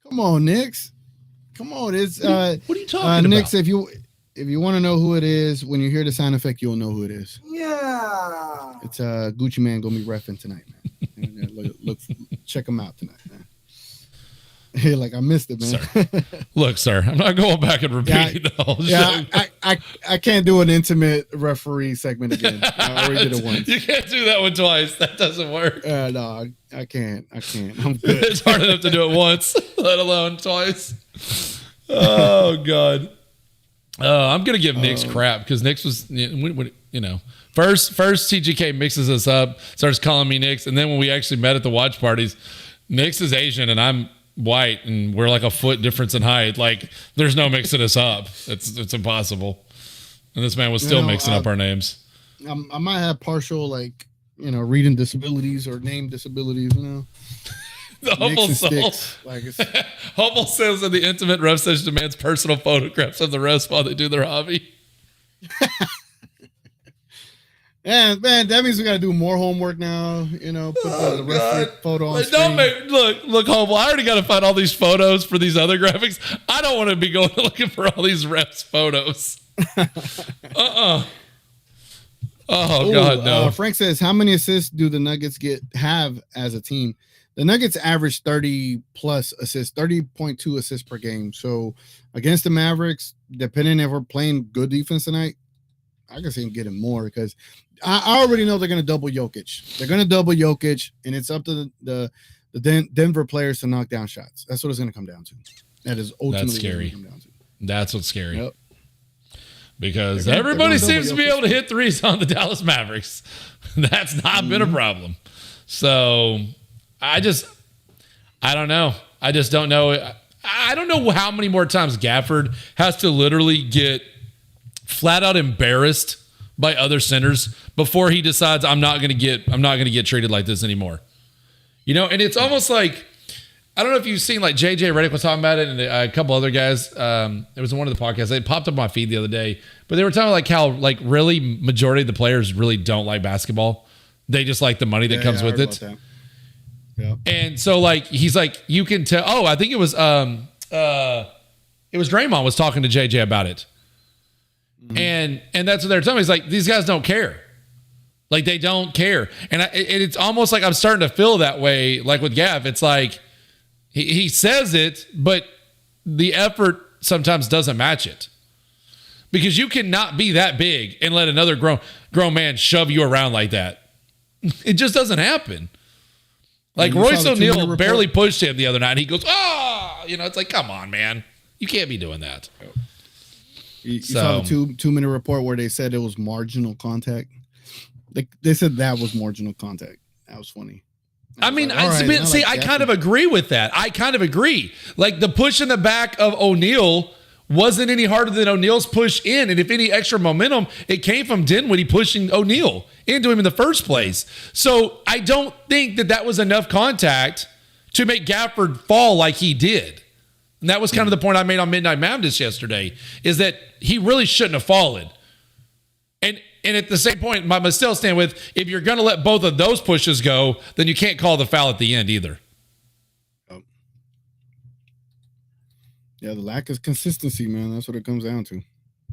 Come on, Knicks. Come on. It's what are you talking Knicks, about? if you want to know who it is, when you hear the sound effect, you'll know who it is. Yeah. It's Gucci Man gonna be reffing tonight, man. look, check him out tonight, man. Like I missed it, man. Sir, I'm not going back and repeating the whole show. I can't do an intimate referee segment again. I already did it once. You can't do that one twice. That doesn't work. No, I can't. I'm good. It's hard enough to do it once, let alone twice. Oh God. I'm gonna give Knicks crap because Knicks was, first TGK mixes us up, starts calling me Knicks, and then when we actually met at the watch parties, Knicks is Asian and I'm white, and we're like a foot difference in height. Like, there's no mixing us up. It's impossible. And this man was still mixing up our names. I might have partial reading disabilities or name disabilities. The humble soul. Humble says in the intimate ref session demands personal photographs of the refs while they do their hobby. Yeah, man, that means we got to do more homework now. Put the referee photo on screen. Look, Humble. I already got to find all these photos for these other graphics. I don't want to be going looking for all these refs photos. Oh God, no. Frank says, how many assists do the Nuggets have as a team? The Nuggets average 30 plus assists, 30.2 assists per game. So against the Mavericks, depending if we're playing good defense tonight, I can see him getting more because I already know they're going to double Jokic. They're going to double Jokic, and it's up to the Denver players to knock down shots. That's what it's going to come down to. That is ultimately That's scary. Come down to. That's what's scary. Yep. Because everybody seems to be able to hit threes on the Dallas Mavericks. That's not been a problem. So I don't know. I just don't know. I don't know how many more times Gafford has to literally get flat out embarrassed by other centers before he decides I'm not going to get treated like this anymore. And it's almost like, I don't know if you've seen, like, JJ Redick was talking about it, and a couple other guys. It was in one of the podcasts. It popped up on my feed the other day, but they were talking like how, like, really majority of the players really don't like basketball. They just like the money that comes with it. Yeah. And so, like, he's like, you can tell. Oh, I think it was Draymond was talking to JJ about it. And that's what they're telling me. He's like, these guys don't care. Like, they don't care. And it's almost like I'm starting to feel that way. Like with Gav, it's like he says it, but the effort sometimes doesn't match it. Because you cannot be that big and let another grown man shove you around like that. It just doesn't happen. Like, Royce O'Neal barely pushed him the other night. And he goes, it's like, come on, man. You can't be doing that. You saw the 2 minute report where they said it was marginal contact. They said that was marginal contact. That was funny. I kind of agree with that. I kind of agree. Like, the push in the back of O'Neal wasn't any harder than O'Neal's push in. And if any extra momentum, it came from Dinwiddie pushing O'Neal into him in the first place. So I don't think that was enough contact to make Gafford fall like he did. And that was kind of the point I made on Midnight Madness yesterday, is that he really shouldn't have fallen. And at the same point, I must still stand with, if you're going to let both of those pushes go, then you can't call the foul at the end either. Yeah, the lack of consistency, man. That's what it comes down to.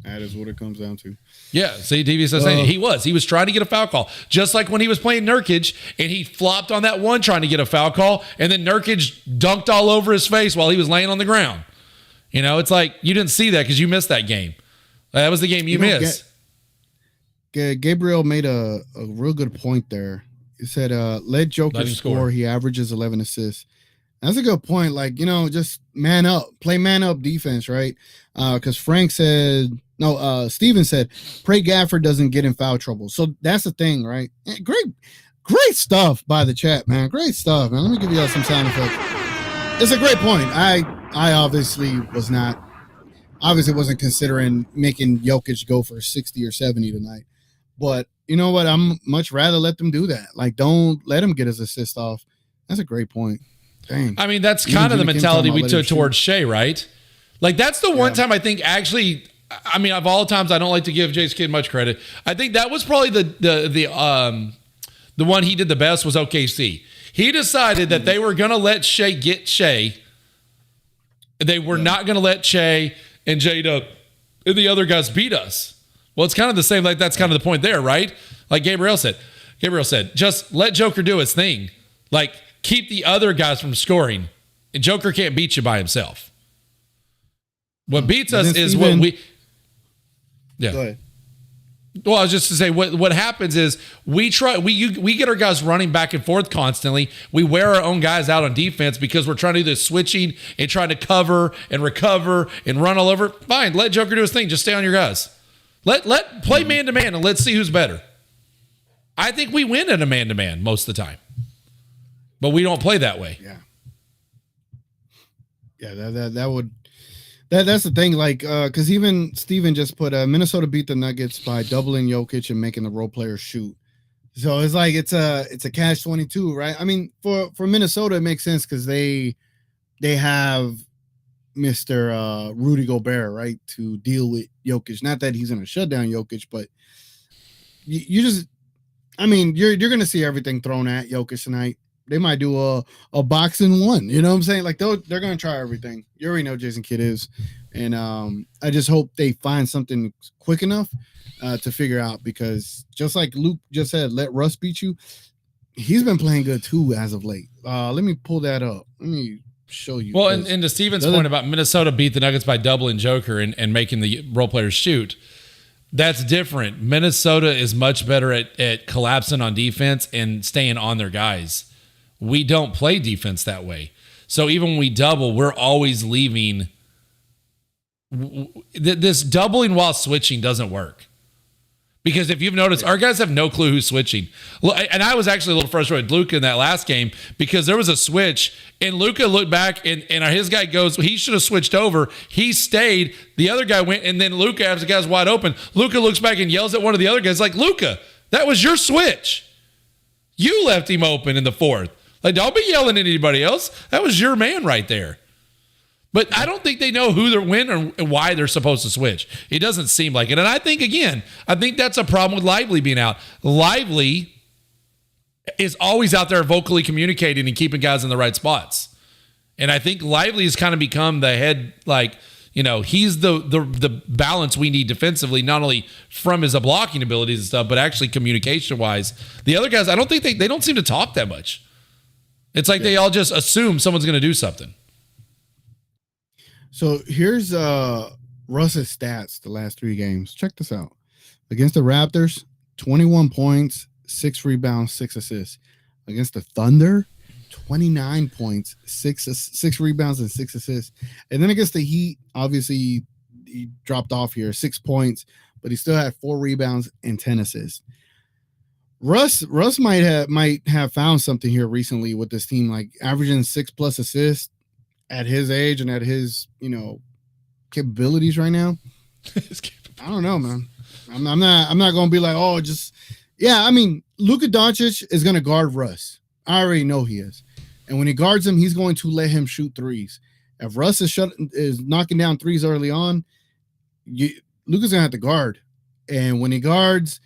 That is what it comes down to. Yeah, see, TV says he was trying to get a foul call. Just like when he was playing Nurkic, and he flopped on that one trying to get a foul call, and then Nurkic dunked all over his face while he was laying on the ground. It's like, you didn't see that because you missed that game. That was the game you missed. Gabriel made a real good point there. He said, let Jokic score. He averages 11 assists. That's a good point. Like, just man up, play man up defense, right? Because Frank said No, Steven said, pray Gafford doesn't get in foul trouble. So that's the thing, right? Great stuff by the chat, man. Great stuff, man. Let me give you all some sound effects. It's a great point. I obviously wasn't considering making Jokic go for 60 or 70 tonight. But you know what? I'm much rather let them do that. Like, don't let him get his assist off. That's a great point. Dang. I mean, that's kind of the mentality we took towards Shea, right? Like, that's the one time I think actually, I mean, of all times, I don't like to give Jason Kidd much credit. I think that was probably the one he did the best was OKC. He decided that they were going to let Shea get Shea. They were not going to let Shea and J-Dub and the other guys beat us. Well, it's kind of the same. Like, that's kind of the point there, right? Like Gabriel said, just let Joker do his thing. Like, keep the other guys from scoring. And Joker can't beat you by himself. What beats us is what we... Yeah. Go ahead. Well, I was just to say what happens is we get our guys running back and forth constantly. We wear our own guys out on defense because we're trying to do this switching and trying to cover and recover and run all over. Fine, let Joker do his thing. Just stay on your guys. Let play man to man and let's see who's better. I think we win at a man to man most of the time, but we don't play that way. Yeah, that's the thing. Like, because even Steven just put Minnesota beat the Nuggets by doubling Jokic and making the role players shoot. So it's like it's a catch-22, right? I mean, for Minnesota, it makes sense because they have Mr. Rudy Gobert, right, to deal with Jokic. Not that he's going to shut down Jokic, but you just, I mean, you're going to see everything thrown at Jokic tonight. They might do a boxing one. You know what I'm saying? Like, they're going to try everything. You already know Jason Kidd is. And I just hope they find something quick enough to figure out, because just like Luke just said, let Russ beat you. He's been playing good too as of late. Let me pull that up. Let me show you. Well, and to Steven's point about Minnesota beat the Nuggets by doubling Joker and making the role players shoot, that's different. Minnesota is much better at collapsing on defense and staying on their guys. We don't play defense that way. So even when we double, we're always leaving. This doubling while switching doesn't work. Because if you've noticed, our guys have no clue who's switching. And I was actually a little frustrated with Luka in that last game because there was a switch and Luka looked back and his guy goes, he should have switched over. He stayed. The other guy went, and then Luka, as the guy's wide open, Luka looks back and yells at one of the other guys like, Luka, that was your switch. You left him open in the fourth. Like, don't be yelling at anybody else. That was your man right there. But I don't think they know who they're when or why they're supposed to switch. It doesn't seem like it. And I think that's a problem with Lively being out. Lively is always out there vocally communicating and keeping guys in the right spots. And I think Lively has kind of become the head, like, you know, he's the balance we need defensively, not only from his blocking abilities and stuff, but actually communication-wise. The other guys, I don't think they don't seem to talk that much. It's like they all just assume someone's going to do something. So here's Russ's stats the last 3 games. Check this out. Against the Raptors, 21 points, 6 rebounds, 6 assists. Against the Thunder, 29 points, 6 rebounds, and 6 assists. And then against the Heat, obviously he dropped off here, 6 points, but he still had 4 rebounds and 10 assists. Russ might have found something here recently with this team, like averaging 6+ assists at his age and at his, you know, capabilities right now. I don't know, man. I'm not gonna be like, oh, just I mean, Luka Doncic is gonna guard Russ. I already know he is, and when he guards him, he's going to let him shoot threes. If Russ is knocking down threes early on, Luka's gonna have to guard, and when he guards,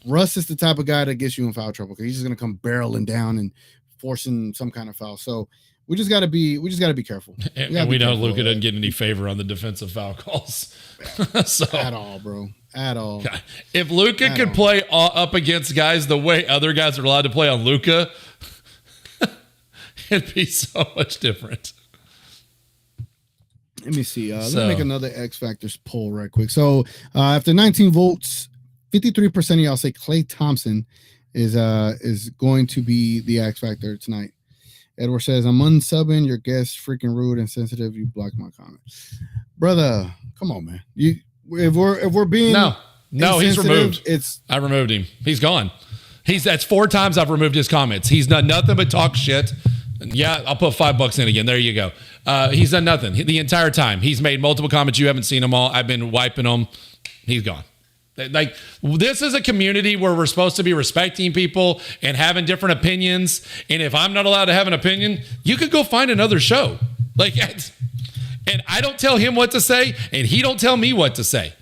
Russ is the type of guy that gets you in foul trouble because he's just gonna come barreling down and forcing some kind of foul. So we just gotta be careful. And we know Luka doesn't get any favor on the defensive foul calls. So, at all, bro. At all. If Luka could play up against guys the way other guys are allowed to play on Luka, it'd be so much different. Let me see. Let me make another X Factors poll right quick. So after 19 votes, 53% of y'all say Klay Thompson is going to be the X Factor tonight. Edward says, I'm unsubbing. Your guest freaking rude and sensitive. You blocked my comment. Brother, come on, man. if we're being No, he's removed. I removed him. He's gone. That's 4 times I've removed his comments. He's done nothing but talk shit. Yeah, I'll put $5 in again. There you go. He's done nothing the entire time. He's made multiple comments. You haven't seen them all. I've been wiping them. He's gone. Like, this is a community where we're supposed to be respecting people and having different opinions. And if I'm not allowed to have an opinion, you could go find another show. Like, and I don't tell him what to say, and he don't tell me what to say.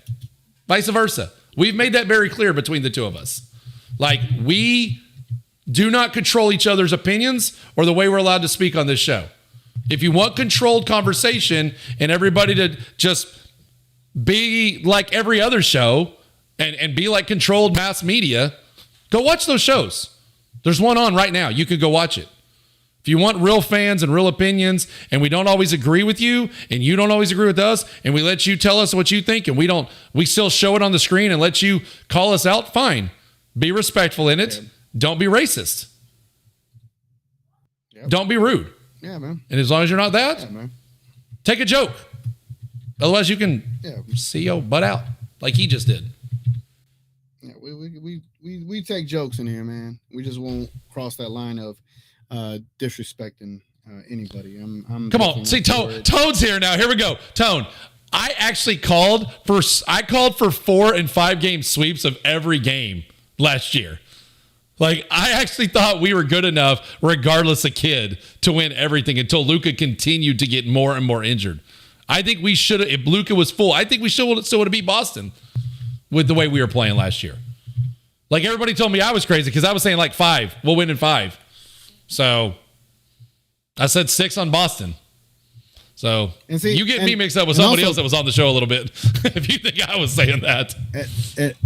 Vice versa. We've made that very clear between the two of us. Like, we do not control each other's opinions or the way we're allowed to speak on this show. If you want controlled conversation and everybody to just be like every other show and be like controlled mass media, go watch those shows. There's one on right now. You could go watch it. If you want real fans and real opinions, and we don't always agree with you, and you don't always agree with us, and we let you tell us what you think, and we still show it on the screen and let you call us out, fine. Be respectful in it. Yeah. Don't be racist. Yep. Don't be rude. Yeah, man. And as long as you're not that, take a joke. Otherwise, you can see your butt out like he just did. Yeah, we take jokes in here, man. We just won't cross that line of disrespecting anybody. Come on, see, Tone's here now. Here we go, Tone. I actually called for 4 and 5 game sweeps of every game last year. Like, I actually thought we were good enough, regardless of kid, to win everything until Luka continued to get more and more injured. I think we should have, if Luka was full, I think we still would have beat Boston with the way we were playing last year. Like, everybody told me I was crazy because I was saying like 5. We'll win in 5. So I said 6 on Boston. So you get me mixed up with somebody else that was on the show a little bit if you think I was saying that.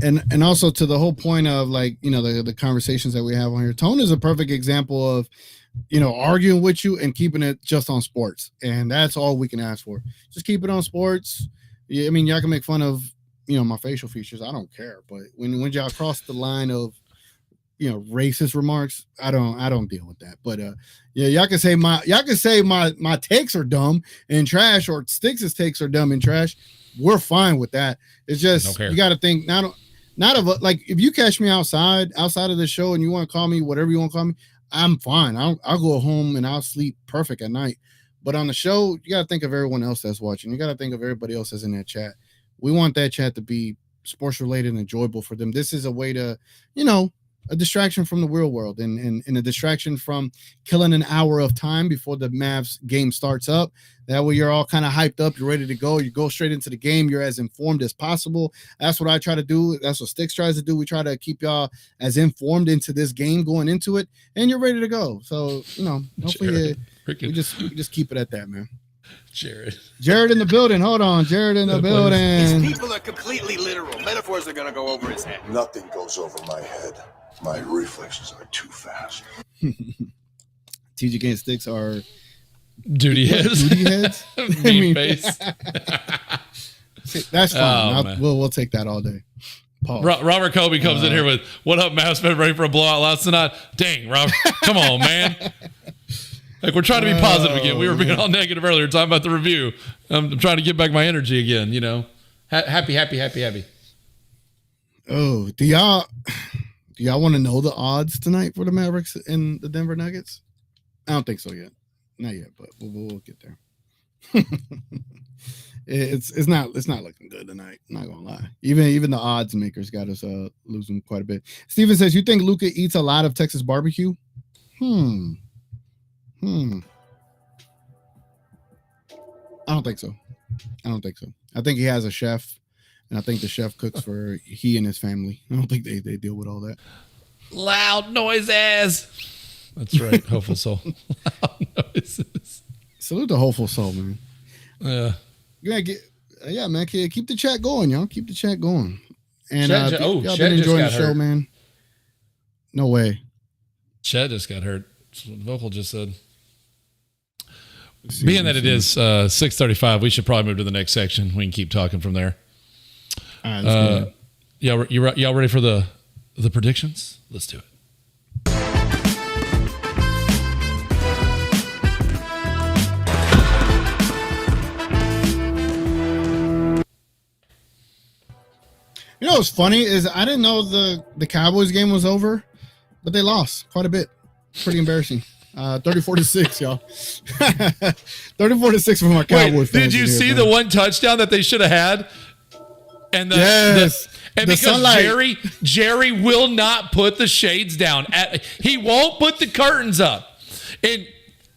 And also to the whole point of, like, you know, the conversations that we have on here, Tone is a perfect example of, you know, arguing with you and keeping it just on sports. And that's all we can ask for. Just keep it on sports. Yeah, I mean, y'all can make fun of, you know, my facial features. I don't care. But when y'all cross the line of, you know, racist remarks, I don't deal with that. But yeah, y'all can say my takes are dumb and trash, or Stix's takes are dumb and trash. We're fine with that. It's just you got to think not of like, if you catch me outside of the show and you want to call me whatever you want to call me, I'm fine. I'll go home and I'll sleep perfect at night. But on the show, you got to think of everyone else that's watching. You got to think of everybody else that's in that chat. We want that chat to be sports related and enjoyable for them. This is a way to, you know, a distraction from the real world and a distraction from killing an hour of time before the Mavs game starts up. That way you're all kind of hyped up. You're ready to go. You go straight into the game. You're as informed as possible. That's what I try to do. That's what Stix tries to do. We try to keep y'all as informed into this game going into it, and you're ready to go. So, you know, hopefully we just keep it at that, man. Jared in the building. Hold on. Jared in the building. These people are completely literal. Metaphors are going to go over his head. Nothing goes over my head. My reflexes are too fast. TGK and Stix are duty heads. Mean face. That's fine. We'll take that all day. Robert Kobe comes in here with, "What up, Mavs? Been ready for a blowout last night?" Dang, Robert, come on, man. Like, we're trying to be positive again. We were being all negative earlier, talking about the review. I'm trying to get back my energy again. You know, happy. Oh, do y'all want to know the odds tonight for the Mavericks and the Denver Nuggets? I don't think so yet. Not yet, but we'll get there. It's not looking good tonight. I'm not gonna lie. Even the odds makers got us losing quite a bit. Steven says, "You think Luka eats a lot of Texas barbecue?" I don't think so. I think he has a chef, and I think the chef cooks for he and his family. I don't think they deal with all that. Loud noises. That's right. Hopeful soul. Loud noises. Salute the hopeful soul, man. Yeah, man. Keep the chat going, y'all. Keep the chat going. And y'all Chet been enjoying the just got show, hurt. man. No way. Chet just got hurt. That's what Vocal just said. Being that it is 6:35, we should probably move to the next section. We can keep talking from there. All right, y'all ready for the predictions? Let's do it. You know what's funny is I didn't know the Cowboys game was over, but they lost quite a bit. Pretty embarrassing. 34-6, y'all. 34-6 for my Cowboys fans. Did you see the one touchdown that they should have had? And yes. And because Jerry will not put the shades down. He won't put the curtains up. And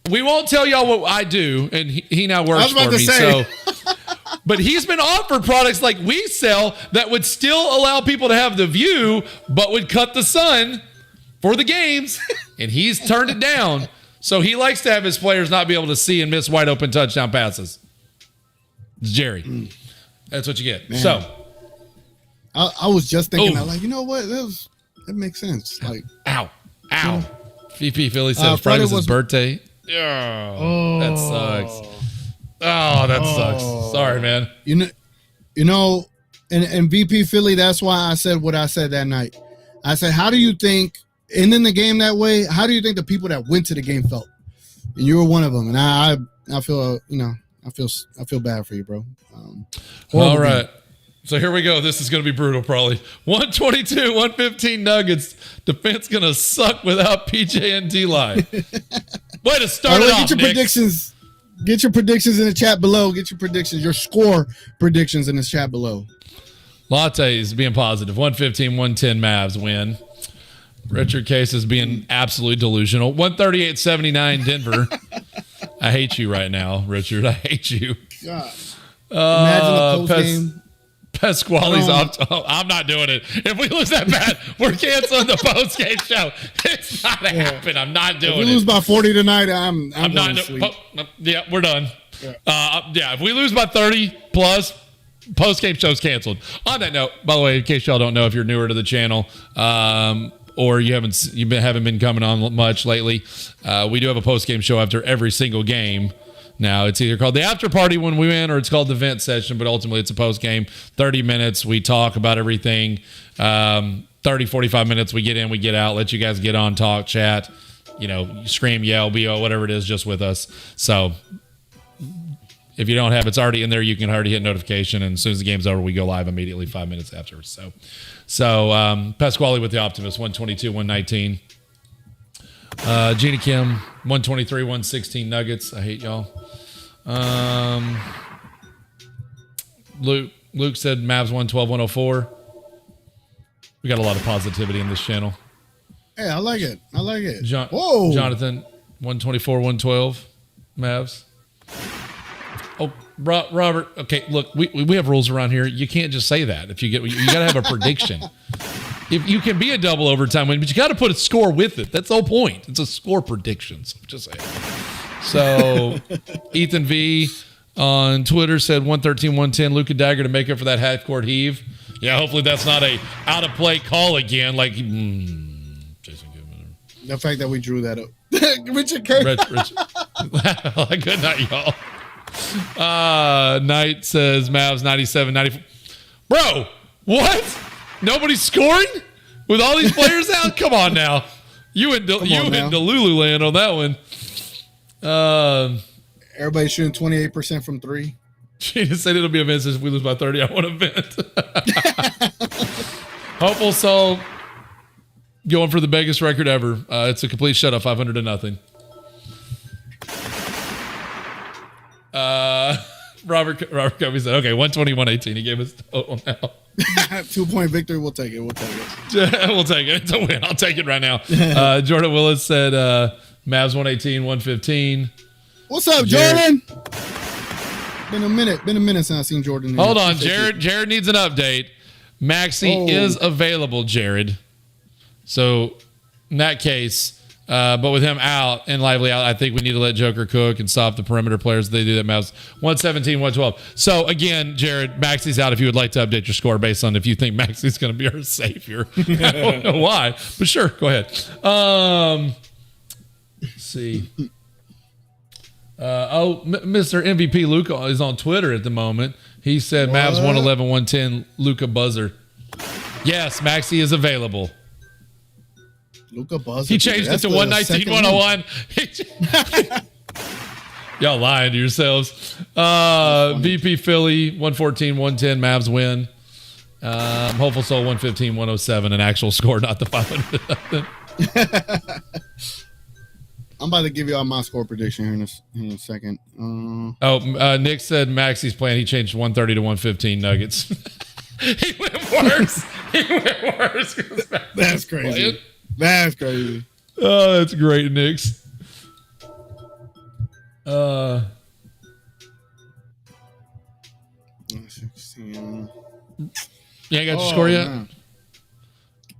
we won't tell y'all what I do. And he now works for me. So, but he's been offered products like we sell that would still allow people to have the view, but would cut the sun for the games. And he's turned it down. So he likes to have his players not be able to see and miss wide open touchdown passes. It's Jerry. That's what you get. Man. So. I was just thinking, I was like, you know what? That makes sense. Like, ow. VP Philly says Friday was his birthday. Yeah, that sucks. Oh, that sucks. Sorry, man. You know, and VP Philly. That's why I said what I said that night. I said, how do you think ending the game that way? How do you think the people that went to the game felt? And you were one of them. And I feel, I feel bad for you, bro. All right. Game. So here we go. This is going to be brutal, probably. 122, 115 Nuggets. Defense going to suck without PJ and D-Line. Way to start it off, get your predictions. Get your predictions in the chat below. Get your predictions, your score predictions in the chat below. Latte is being positive. 115, 110 Mavs win. Richard Case is being absolutely delusional. 138-79 Denver. I hate you right now, Richard. I hate you. God. Imagine the post game. Pasquale's I'm not doing it. If we lose that bad, we're canceling the post-game show. It's not happening. I'm not doing it. If we lose by 40 tonight, I'm not doing it. Yeah, we're done. Yeah. If we lose by 30 plus, post-game show's canceled. On that note, by the way, in case y'all don't know, if you're newer to the channel, or you haven't been coming on much lately, we do have a post-game show after every single game. Now, it's either called the after party when we win or it's called the vent session, but ultimately it's a post game. 30 minutes. We talk about everything. 30, 45 minutes. We get in, we get out, let you guys get on, talk, chat, scream, yell, BO, whatever it is, just with us. So if you don't have it's already in there, you can already hit notification. And as soon as the game's over, we go live immediately 5 minutes after. So Pasquale with the Optimist, 122, 119. Gina Kim, 123, 116 Nuggets. I hate y'all. Luke said Mavs 112, 104. We got a lot of positivity in this channel. Hey, I like it. Whoa. Jonathan, 124, 112 Mavs. Oh, Robert. Okay, look, we have rules around here. You can't just say that. If you got to have a prediction. If you can be a double overtime win, but you got to put a score with it. That's the whole point. It's a score prediction. So just saying. So Ethan V on Twitter said 113, 110 Luka dagger to make up for that half court heave. Yeah, hopefully that's not a out of play call again. Like Jason Goodman. The fact that we drew that up. Richard K. Good night, y'all. Knight says Mavs 97, 94. Bro, what? Nobody's scoring with all these players out? Come on now. You went to Lululand on that one. Everybody shooting 28% from three. She just said it'll be a vent if we lose by 30. I want to vent. Hopeful Soul going for the biggest record ever. It's a complete shutout, 500-0. Robert Covey said, okay, 120, 118. He gave us total now. 2-point victory. We'll take it. We'll take it. It's a win. I'll take it right now. Jordan Willis said Mavs 118, 115. What's up, Jordan? Been a minute since I've seen Jordan. Hold on, Jared. Jared needs an update. Maxey is available, Jared. So in that case, but with him out and Lively out, I think we need to let Joker cook and stop the perimeter players. They do that. Mavs 117, 112. So again, Jared, Maxey's out. If you would like to update your score based on if you think Maxey's going to be our savior, I don't know why, but sure, go ahead. Let's see. Mr. MVP Luka is on Twitter at the moment. He said Mavs 111, 110 Luka buzzer. Yes, Maxey is available. Luka buzzer. He changed it to 119, 101. Y'all lying to yourselves. VP Philly 114, 110 Mavs win. Hopeful Soul 115, 107, an actual score, not the 500. I'm about to give you all my score prediction here in a second. Nick said Maxi's plan. He changed 130 to 115 Nuggets. He went worse. That's crazy. That's crazy. Oh, that's great, Nick's. You ain't got your score yet? Man.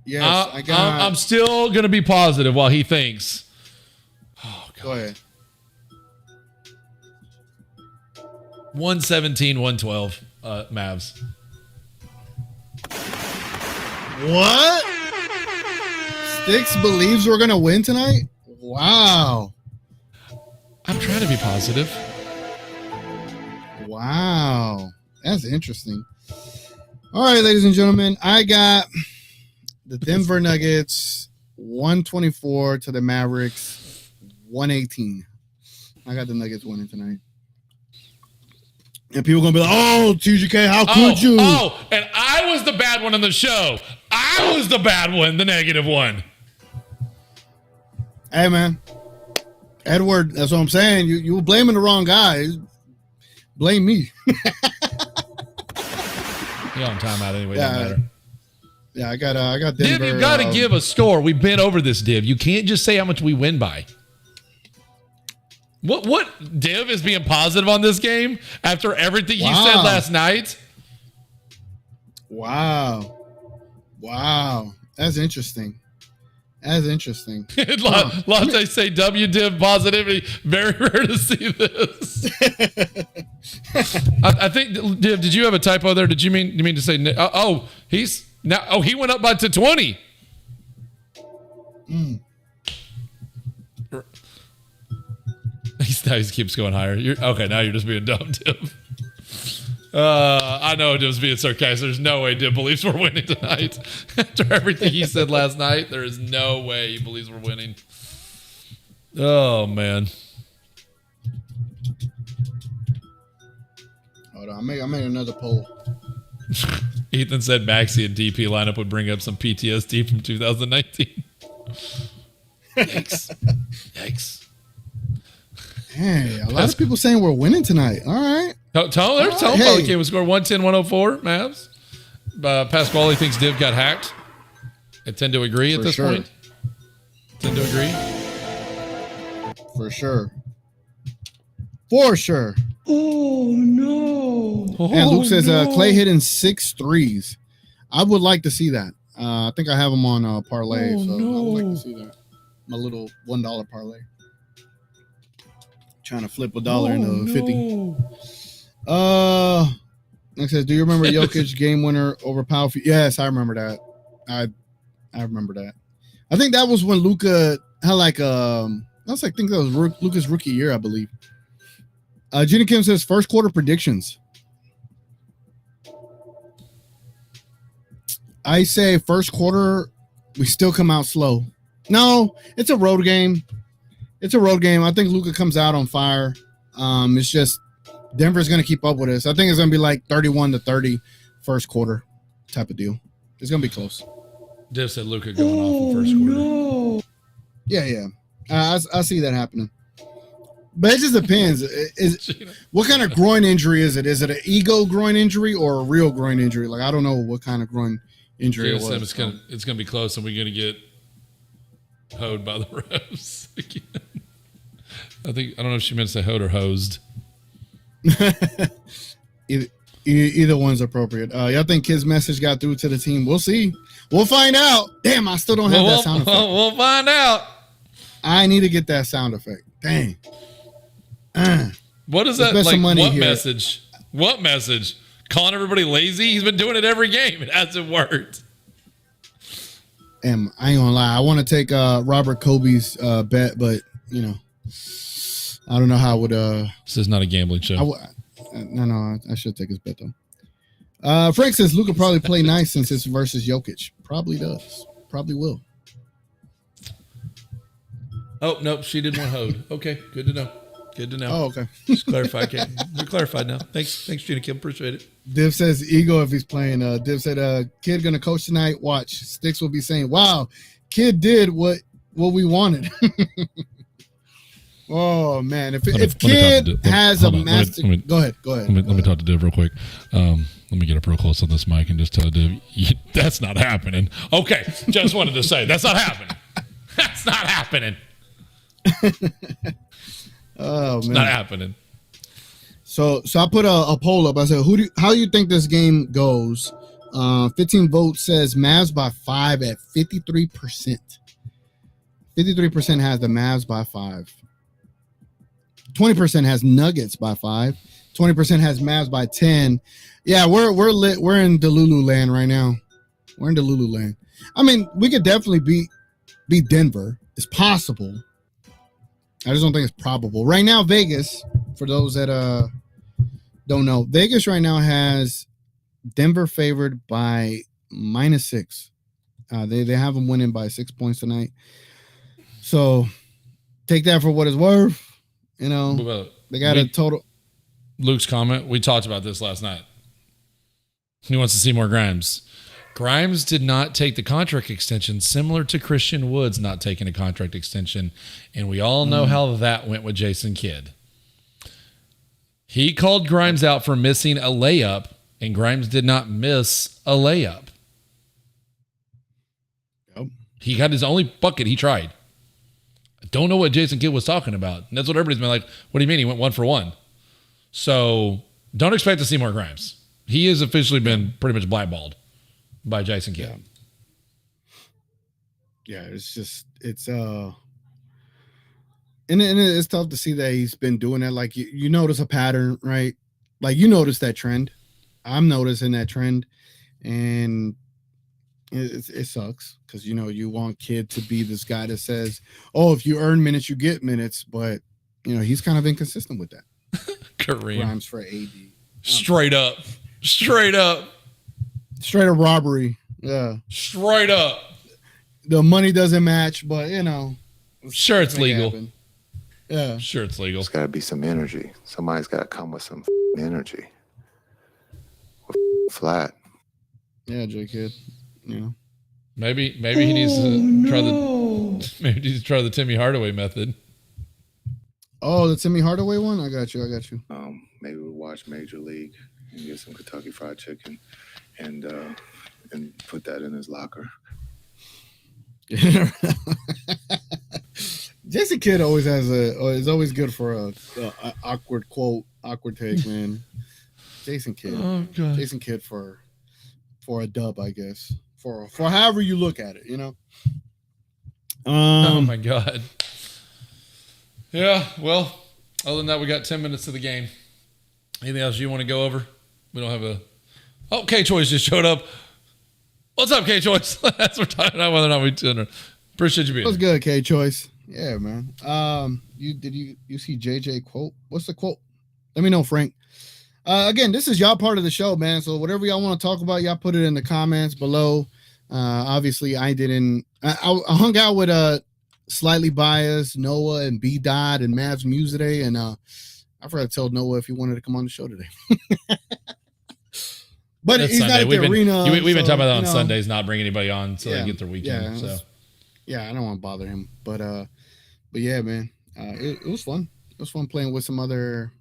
Yes, I got. I'm still going to be positive while he thinks. Oh, God. Go ahead. 117, 112, Mavs. What? Stix believes we're going to win tonight? Wow. I'm trying to be positive. Wow. That's interesting. All right, ladies and gentlemen, I got the Denver Nuggets 124 to the Mavericks 118. I got the Nuggets winning tonight. And people going to be like, oh, TGK, how could you? Oh, and I was the bad one on the show. I was the bad one, the negative one. Hey, man. Edward, that's what I'm saying. You were blaming the wrong guy. Blame me. You're on timeout anyway. Doesn't matter. Yeah, I got Denver. Div, you got to give a score. We've been over this, Div. You can't just say how much we win by. What Div is being positive on this game after everything you said last night? Wow. That's interesting. Latte say W Div positivity. Very rare to see this. I think Div, did you have a typo there? Did you mean to say he went up by to 20. He keeps going higher. Now you're just being dumb, Div. I know Div's being sarcastic. There's no way Div believes we're winning tonight. After everything he said last night, there is no way he believes we're winning. Oh, man. Hold on. I made another poll. Ethan said Maxi and DP lineup would bring up some PTSD from 2019. Yikes. Hey, a lot of people saying we're winning tonight. All right. Tell King would score 110, 104, Mavs. Pasquale thinks Div got hacked. I tend to agree at this point. Tend to agree. For sure. Oh, no. And Luke says Clay hitting 6 threes. I would like to see that. I think I have him on parlay, I would like to see that. My little $1 parlay. Trying to flip $1 into 50. It says, do you remember Jokic game winner over Powell? Yes, I remember that. I remember that. I think that was when Luka had I think that was Luka's rookie year, I believe. Jenny Kim says first quarter predictions. I say first quarter, we still come out slow. No, it's a road game. I think Luka comes out on fire. It's just Denver's going to keep up with us. I think it's going to be like 31-30 first quarter type of deal. It's going to be close. Div said Luka going off in first quarter. No. Yeah. I see that happening. But it just depends. What kind of groin injury is it? Is it an ego groin injury or a real groin injury? Like, I don't know what kind of groin injury it was. It's going to be close, and we're going to get hoed by the refs again. I don't know if she meant to say hoed or hosed. Either one's appropriate. Y'all think Kid's message got through to the team? We'll see. We'll find out. Damn, I still don't have that sound effect. We'll find out. I need to get that sound effect. Dang. What is that? Like, what here. Message? What message? Calling everybody lazy? He's been doing it every game. It hasn't worked. And I ain't gonna lie. I want to take Robert Kobe's bet, but I don't know how I would. This is not a gambling show. No, I should take his bet though. Frank says Luka probably play nice since it's versus Jokic. Probably does. Probably will. Oh, nope. She didn't want hoed. Okay. Good to know. Good to know. Oh, okay. Just clarify. Okay. You're clarified now. Thanks, Gina Kim. Appreciate it. Div says ego if he's playing. Div said, kid gonna coach tonight. Watch. Stix will be saying, wow, kid did what we wanted. Oh man, if kid has a master, go ahead. Let me talk to Div real quick. Let me get up real close on this mic and just tell Div that's not happening. Okay, just wanted to say that's not happening. That's not happening. Oh man, it's not happening. So I put a poll up. I said, how do you think this game goes? 15 votes says Mavs by 5 at 53%. 53% has the Mavs by 5. 20% has Nuggets by 5. 20% has Mavs by 10. Yeah, we're lit. We're in Delulu land right now. We're in Delulu land. I mean, we could definitely beat Denver. It's possible. I just don't think it's probable. Right now, Vegas, for those that don't know, Vegas right now has Denver favored by -6. They have them winning by 6 points tonight. So take that for what it's worth. You know, they got a total. Luke's comment. We talked about this last night. He wants to see more Grimes. Grimes did not take the contract extension, similar to Christian Woods not taking a contract extension. And we all know how that went with Jason Kidd. He called Grimes out for missing a layup, and Grimes did not miss a layup. Yep. He got his only bucket he tried. I don't know what Jason Kidd was talking about. And that's what everybody's been like, what do you mean? He went 1 for 1. So don't expect to see more Grimes. He has officially been pretty much blackballed by Jason Kidd. Yeah, it's and it's tough to see that he's been doing that. Like you notice a pattern, right? Like you notice that trend. I'm noticing that trend, and it sucks because you want Kidd to be this guy that says, "Oh, if you earn minutes, you get minutes," but he's kind of inconsistent with that. Kareem Grimes for AD, straight up robbery. Yeah, straight up. The money doesn't match, but sure it's legal. Happen. Yeah, sure it's legal. There's got to be some energy. Somebody's got to come with some energy. Flat. Yeah, J Kidd. Maybe he needs to try the Timmy Hardaway method. Oh, the Timmy Hardaway one? I got you. Maybe we'll watch Major League and get some Kentucky Fried Chicken and put that in his locker. Jason Kidd always is always good for a awkward quote, awkward take, man. Jason Kidd. Oh god. Jason Kidd for a dub, I guess. For however you look at it, Oh my god. Yeah, well, other than that, we got 10 minutes to the game. Anything else you want to go over? We don't have a... Oh, K-Choice just showed up. What's up, K-Choice? That's what we're talking about, whether or not we tune. Appreciate you being here. What's here. good, K-Choice? Yeah, man. You see JJ quote? What's the quote? Let me know, Frank. Again, this is y'all part of the show, man. So whatever y'all want to talk about, y'all put it in the comments below. Obviously, I hung out with Slightly Biased, Noah, and B. Dodd and Mavs Music today, and I forgot to tell Noah if he wanted to come on the show today. But It's he's Sunday. not at the arena. We've been talking about that on Sundays, not bring anybody on until they get their weekend. Yeah, I don't want to bother him. But yeah, man, it was fun. It was fun playing with some other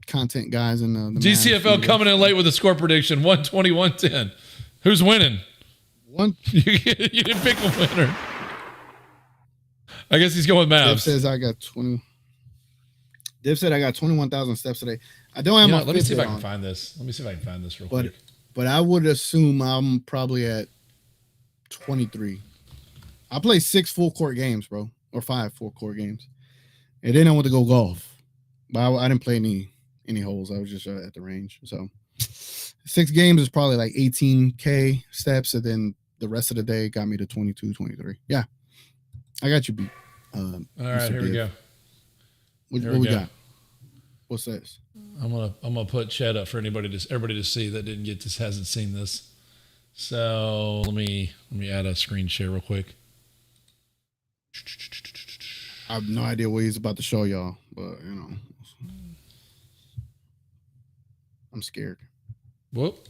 content guys in the GCFL coming in late with a score prediction 120-110. Who's winning? You didn't pick a winner. I guess he's going with Mavs. Div says I got 20. Div said I got 21,000 steps today. I don't have my. Let me see if I can find this. Let me see if I can find this real quick. But I would assume I'm probably at 23. I play 6 full court games, bro, or 5 full court games, and then I went to go golf. But I didn't play any holes. I was just at the range. So 6 games is probably like 18K steps, and then the rest of the day got me to 22, 23. Yeah, I got you beat. All right, here we go. What we got? What's this? I'm gonna put chat up for everybody to see that hasn't seen this. So let me add a screen share real quick. I have no idea what he's about to show y'all, but I'm scared. Whoop.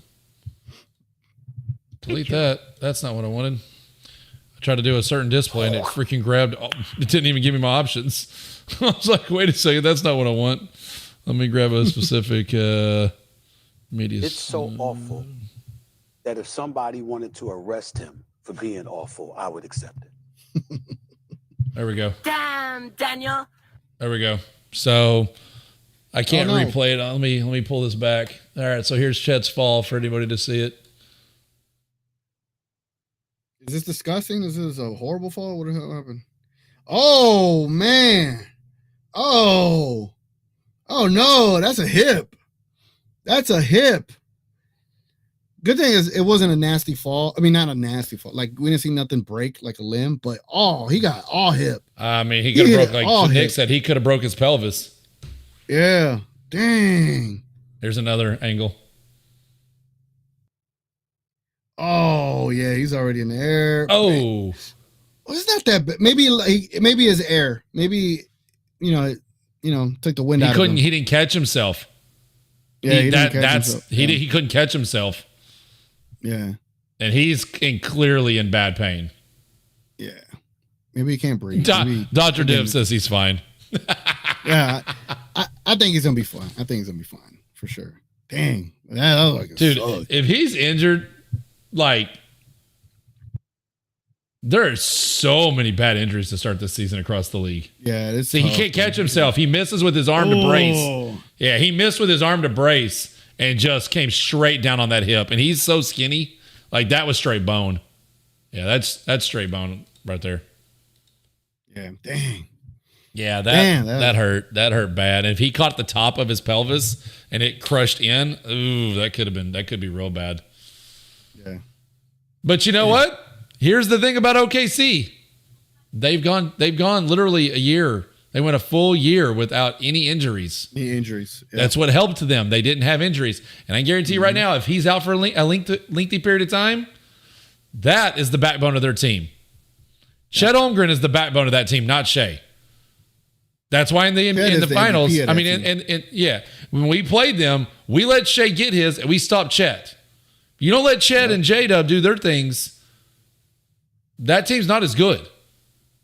Delete that. That's not what I wanted. I tried to do a certain display and it freaking grabbed. It didn't even give me my options. I was like, wait a second. That's not what I want. Let me grab a specific media. It's so awful that if somebody wanted to arrest him for being awful, I would accept it. There we go. Damn, Daniel. There we go. So I can't Oh, no. replay it. Let me pull this back. All right. So here's Chet's fall for anybody to see it. Is this disgusting? Is this a horrible fall? What the hell happened? Oh man. Oh no, that's a hip. That's a hip. Good thing is it wasn't a nasty fall. I mean, not a nasty fall. Like we didn't see nothing break like a limb, but he got all hip. I mean, he could have broke, all like Nick hip. said, he could have broke his pelvis. Yeah. Dang. Here's another angle. Oh yeah, he's already in the air. Oh, Man. Well, it's not that bad. Maybe his air. Maybe took the wind he out couldn't. of him. He didn't catch himself. Yeah, he didn't catch himself. He couldn't catch himself, Yeah. and he's clearly in bad pain. Yeah. Maybe he can't breathe. Dr. Div says he's fine. Yeah. I think he's gonna be fine. I think he's gonna be fine for sure. Dang. That was like a Dude, suck. if he's injured, like there are so many bad injuries to start this season across the league. Yeah, it's See, he tough, can't catch man. himself. He misses with his arm to brace. Oh. Yeah, he missed with his arm to brace and just came straight down on that hip. And he's so skinny. Like that was straight bone. Yeah, that's straight bone right there. Yeah. Dang. Yeah, Damn, that hurt. That hurt bad. And if he caught the top of his pelvis and it crushed in, ooh, that could be real bad. Yeah. But you know what? Here's the thing about OKC. They've gone literally a year. They went a full year without any injuries. Knee injuries. Yeah. That's what helped them. They didn't have injuries. And I guarantee you right now, if he's out for a lengthy period of time, that is the backbone of their team. Chet Holmgren is the backbone of that team, not Shea. That's why in the finals, MVP of I that mean, team. and yeah, when we played them, we let Shea get his and we stopped Chet. You don't let Chet and J-Dub do their things, that team's not as good.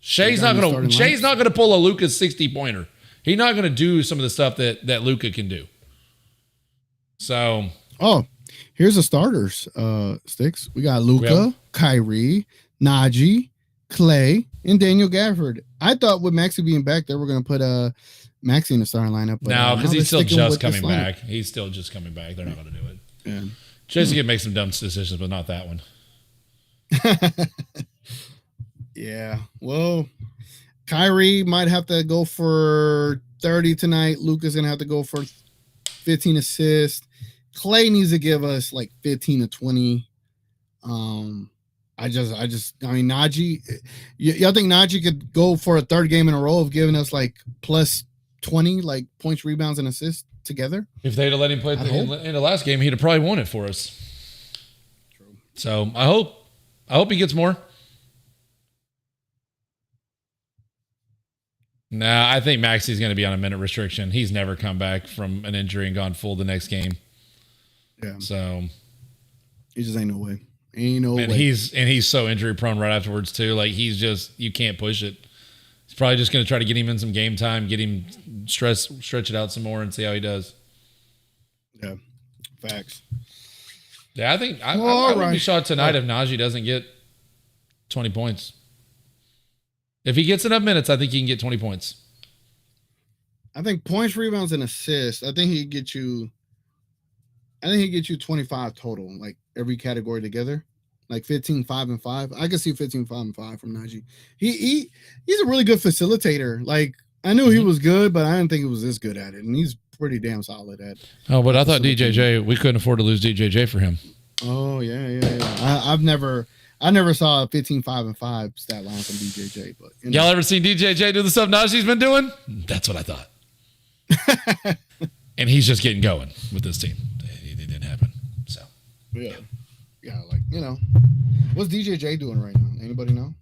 Shay's not gonna pull a Luka 60-pointer. He's not gonna do some of the stuff that Luka can do. So here's the starters, Stix. We got Luka, Kyrie, Najee, Clay, and Daniel Gafford. I thought with Maxey being back, they were gonna put Maxey in the starting lineup. But, no, because he's still sticking just with this coming lineup. back. He's still just coming back. They're not gonna do it. Yeah. Jason can make some dumb decisions, but not that one. Yeah. Well, Kyrie might have to go for 30 tonight. Luka's gonna have to go for 15 assists. Clay needs to give us like 15 to 20. I mean, Najee, y'all think Najee could go for a third game in a row of giving us like plus 20, like points, rebounds, and assists together? If they'd have let him play in the last game, he'd have probably won it for us. True. So I hope he gets more. Nah, I think Maxey's going to be on a minute restriction. He's never come back from an injury and gone full the next game. Yeah. So He just ain't no way. Ain't no way. He's so injury prone right afterwards too. Like you can't push it. He's probably just going to try to get him in some game time, get him stretch it out some more, and see how he does. Yeah. Facts. Yeah, I think I All would be right. shocked tonight if Najee doesn't get 20 points. If he gets enough minutes, I think he can get 20 points. I think points, rebounds, and assists. I think he get you 25 total, like every category together. Like 15, 5, and 5. I can see 15, 5, and 5 from Najee. He's a really good facilitator. Like I knew he was good, but I didn't think he was this good at it. And he's pretty damn solid at it. Oh, but I thought DJJ, we couldn't afford to lose DJJ for him. Oh, yeah. I never saw a 15, 5, and 5 stat line from DJJ. But Y'all ever seen DJJ do the stuff Najee's been doing? That's what I thought. And he's just getting going with this team. It didn't happen. So yeah, like what's DJJ doing right now? Anybody know?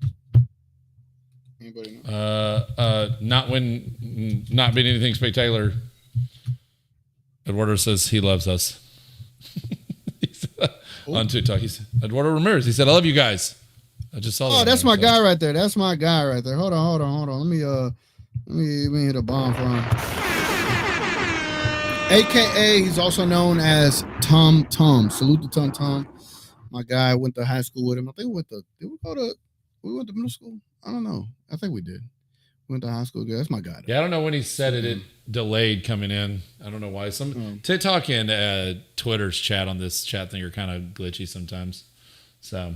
not being anything spectacular. Eduardo says he loves us. on TikTok. He said, Eduardo Ramirez. He said, "I love you guys." I just saw that. Oh, that's my guy right there. That's my guy right there. Hold on. Let me hit a bomb for him. AKA, he's also known as Tom Tom. Salute to Tom Tom. My guy, went to high school with him. I think we went to middle school? I don't know. I think we did. Went to high school. Yeah, that's my guy. Yeah, I don't know when he said it. It delayed coming in. I don't know why. TikTok and Twitter's chat on this chat thing are kind of glitchy sometimes. So,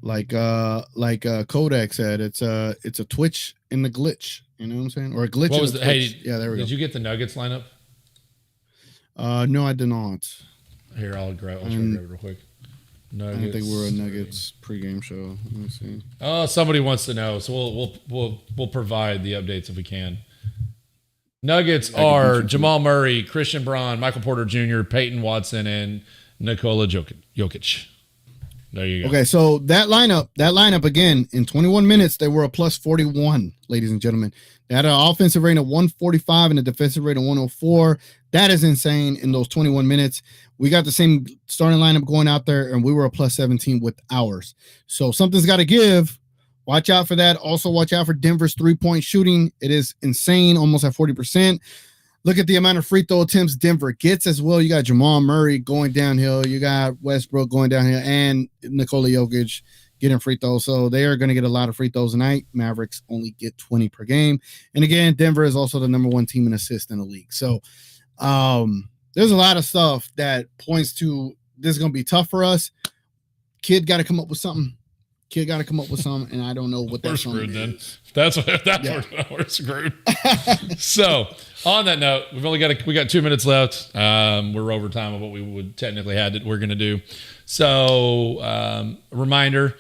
like Kodak said, it's a twitch in the glitch. You know what I'm saying? Or a glitch. What was the? Hey, yeah, there we go. Did you get the Nuggets lineup? No, I did not. Here, I'll grab it real quick. Nuggets. I don't think we're a Nuggets pregame show. Let me see. Oh, somebody wants to know, so we'll provide the updates if we can. Nuggets are Jamal Murray, Christian Braun, Michael Porter Jr., Peyton Watson, and Nikola Jokic. There you go. Okay, so that lineup again, in 21 minutes, they were a plus 41, ladies and gentlemen. They had an offensive rating of 145 and a defensive rating of 104. That is insane in those 21 minutes. We got the same starting lineup going out there, and we were a plus 17 with ours. So something's got to give. Watch out for that. Also, watch out for Denver's three-point shooting. It is insane, almost at 40%. Look at the amount of free throw attempts Denver gets as well. You got Jamal Murray going downhill. You got Westbrook going downhill, and Nikola Jokic getting free throws. So they are going to get a lot of free throws tonight. Mavericks only get 20 per game. And again, Denver is also the number 1 team in assists in the league. So there's a lot of stuff that points to this is going to be tough for us. Kid got to come up with something. And I don't know what that's screwed then. Is. That's we're screwed. So on that note, we got 2 minutes left. We're over time of what we would technically had that we're going to do. So reminder,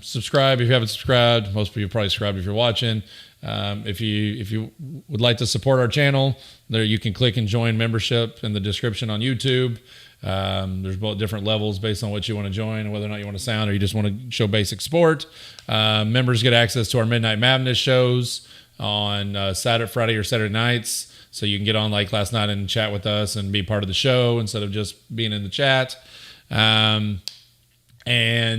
subscribe if you haven't subscribed. Most of you probably subscribed if you're watching. If you would like to support our channel, there you can click and join membership in the description on YouTube. There's both different levels based on what you want to join and whether or not you want to sound or you just want to show basic support. Members get access to our Midnight Madness shows on Friday or Saturday nights. So you can get on like last night and chat with us and be part of the show instead of just being in the chat. And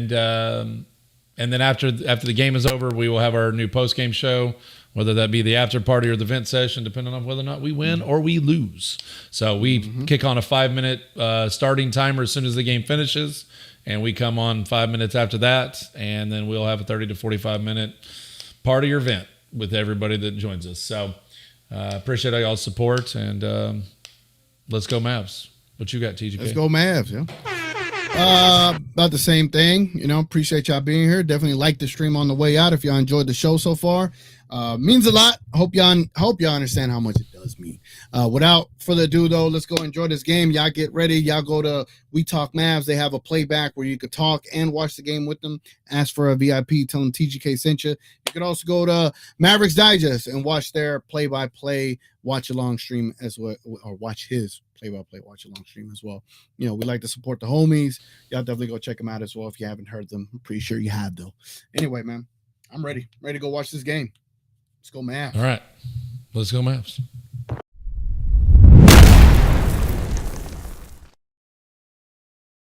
then after the game is over, we will have our new post-game show, whether that be the after party or the vent session, depending on whether or not we win or we lose. So we kick on a 5-minute starting timer as soon as the game finishes, and we come on 5 minutes after that, and then we'll have a 30 to 45-minute party or vent with everybody that joins us. So appreciate all y'all's support, and let's go Mavs. What you got, TGK? Let's go Mavs, yeah. About the same thing, appreciate y'all being here. Definitely like the stream on the way out if y'all enjoyed the show so far. Means a lot. Hope y'all understand how much it does mean. Without further ado though, let's go enjoy this game. Y'all get ready. Y'all go to We Talk Mavs. They have a playback where you could talk and watch the game with them. Ask for a VIP, tell them TGK sent you. You could also go to Mavericks Digest and watch their play-by-play watch along stream as well, or watch his play-by-play watch along stream as well. We like to support the homies. Y'all definitely go check them out as well if you haven't heard them. I'm pretty sure you have though. Anyway, man, I'm ready to go watch this game. Let's go Mavs. All right, let's go Mavs.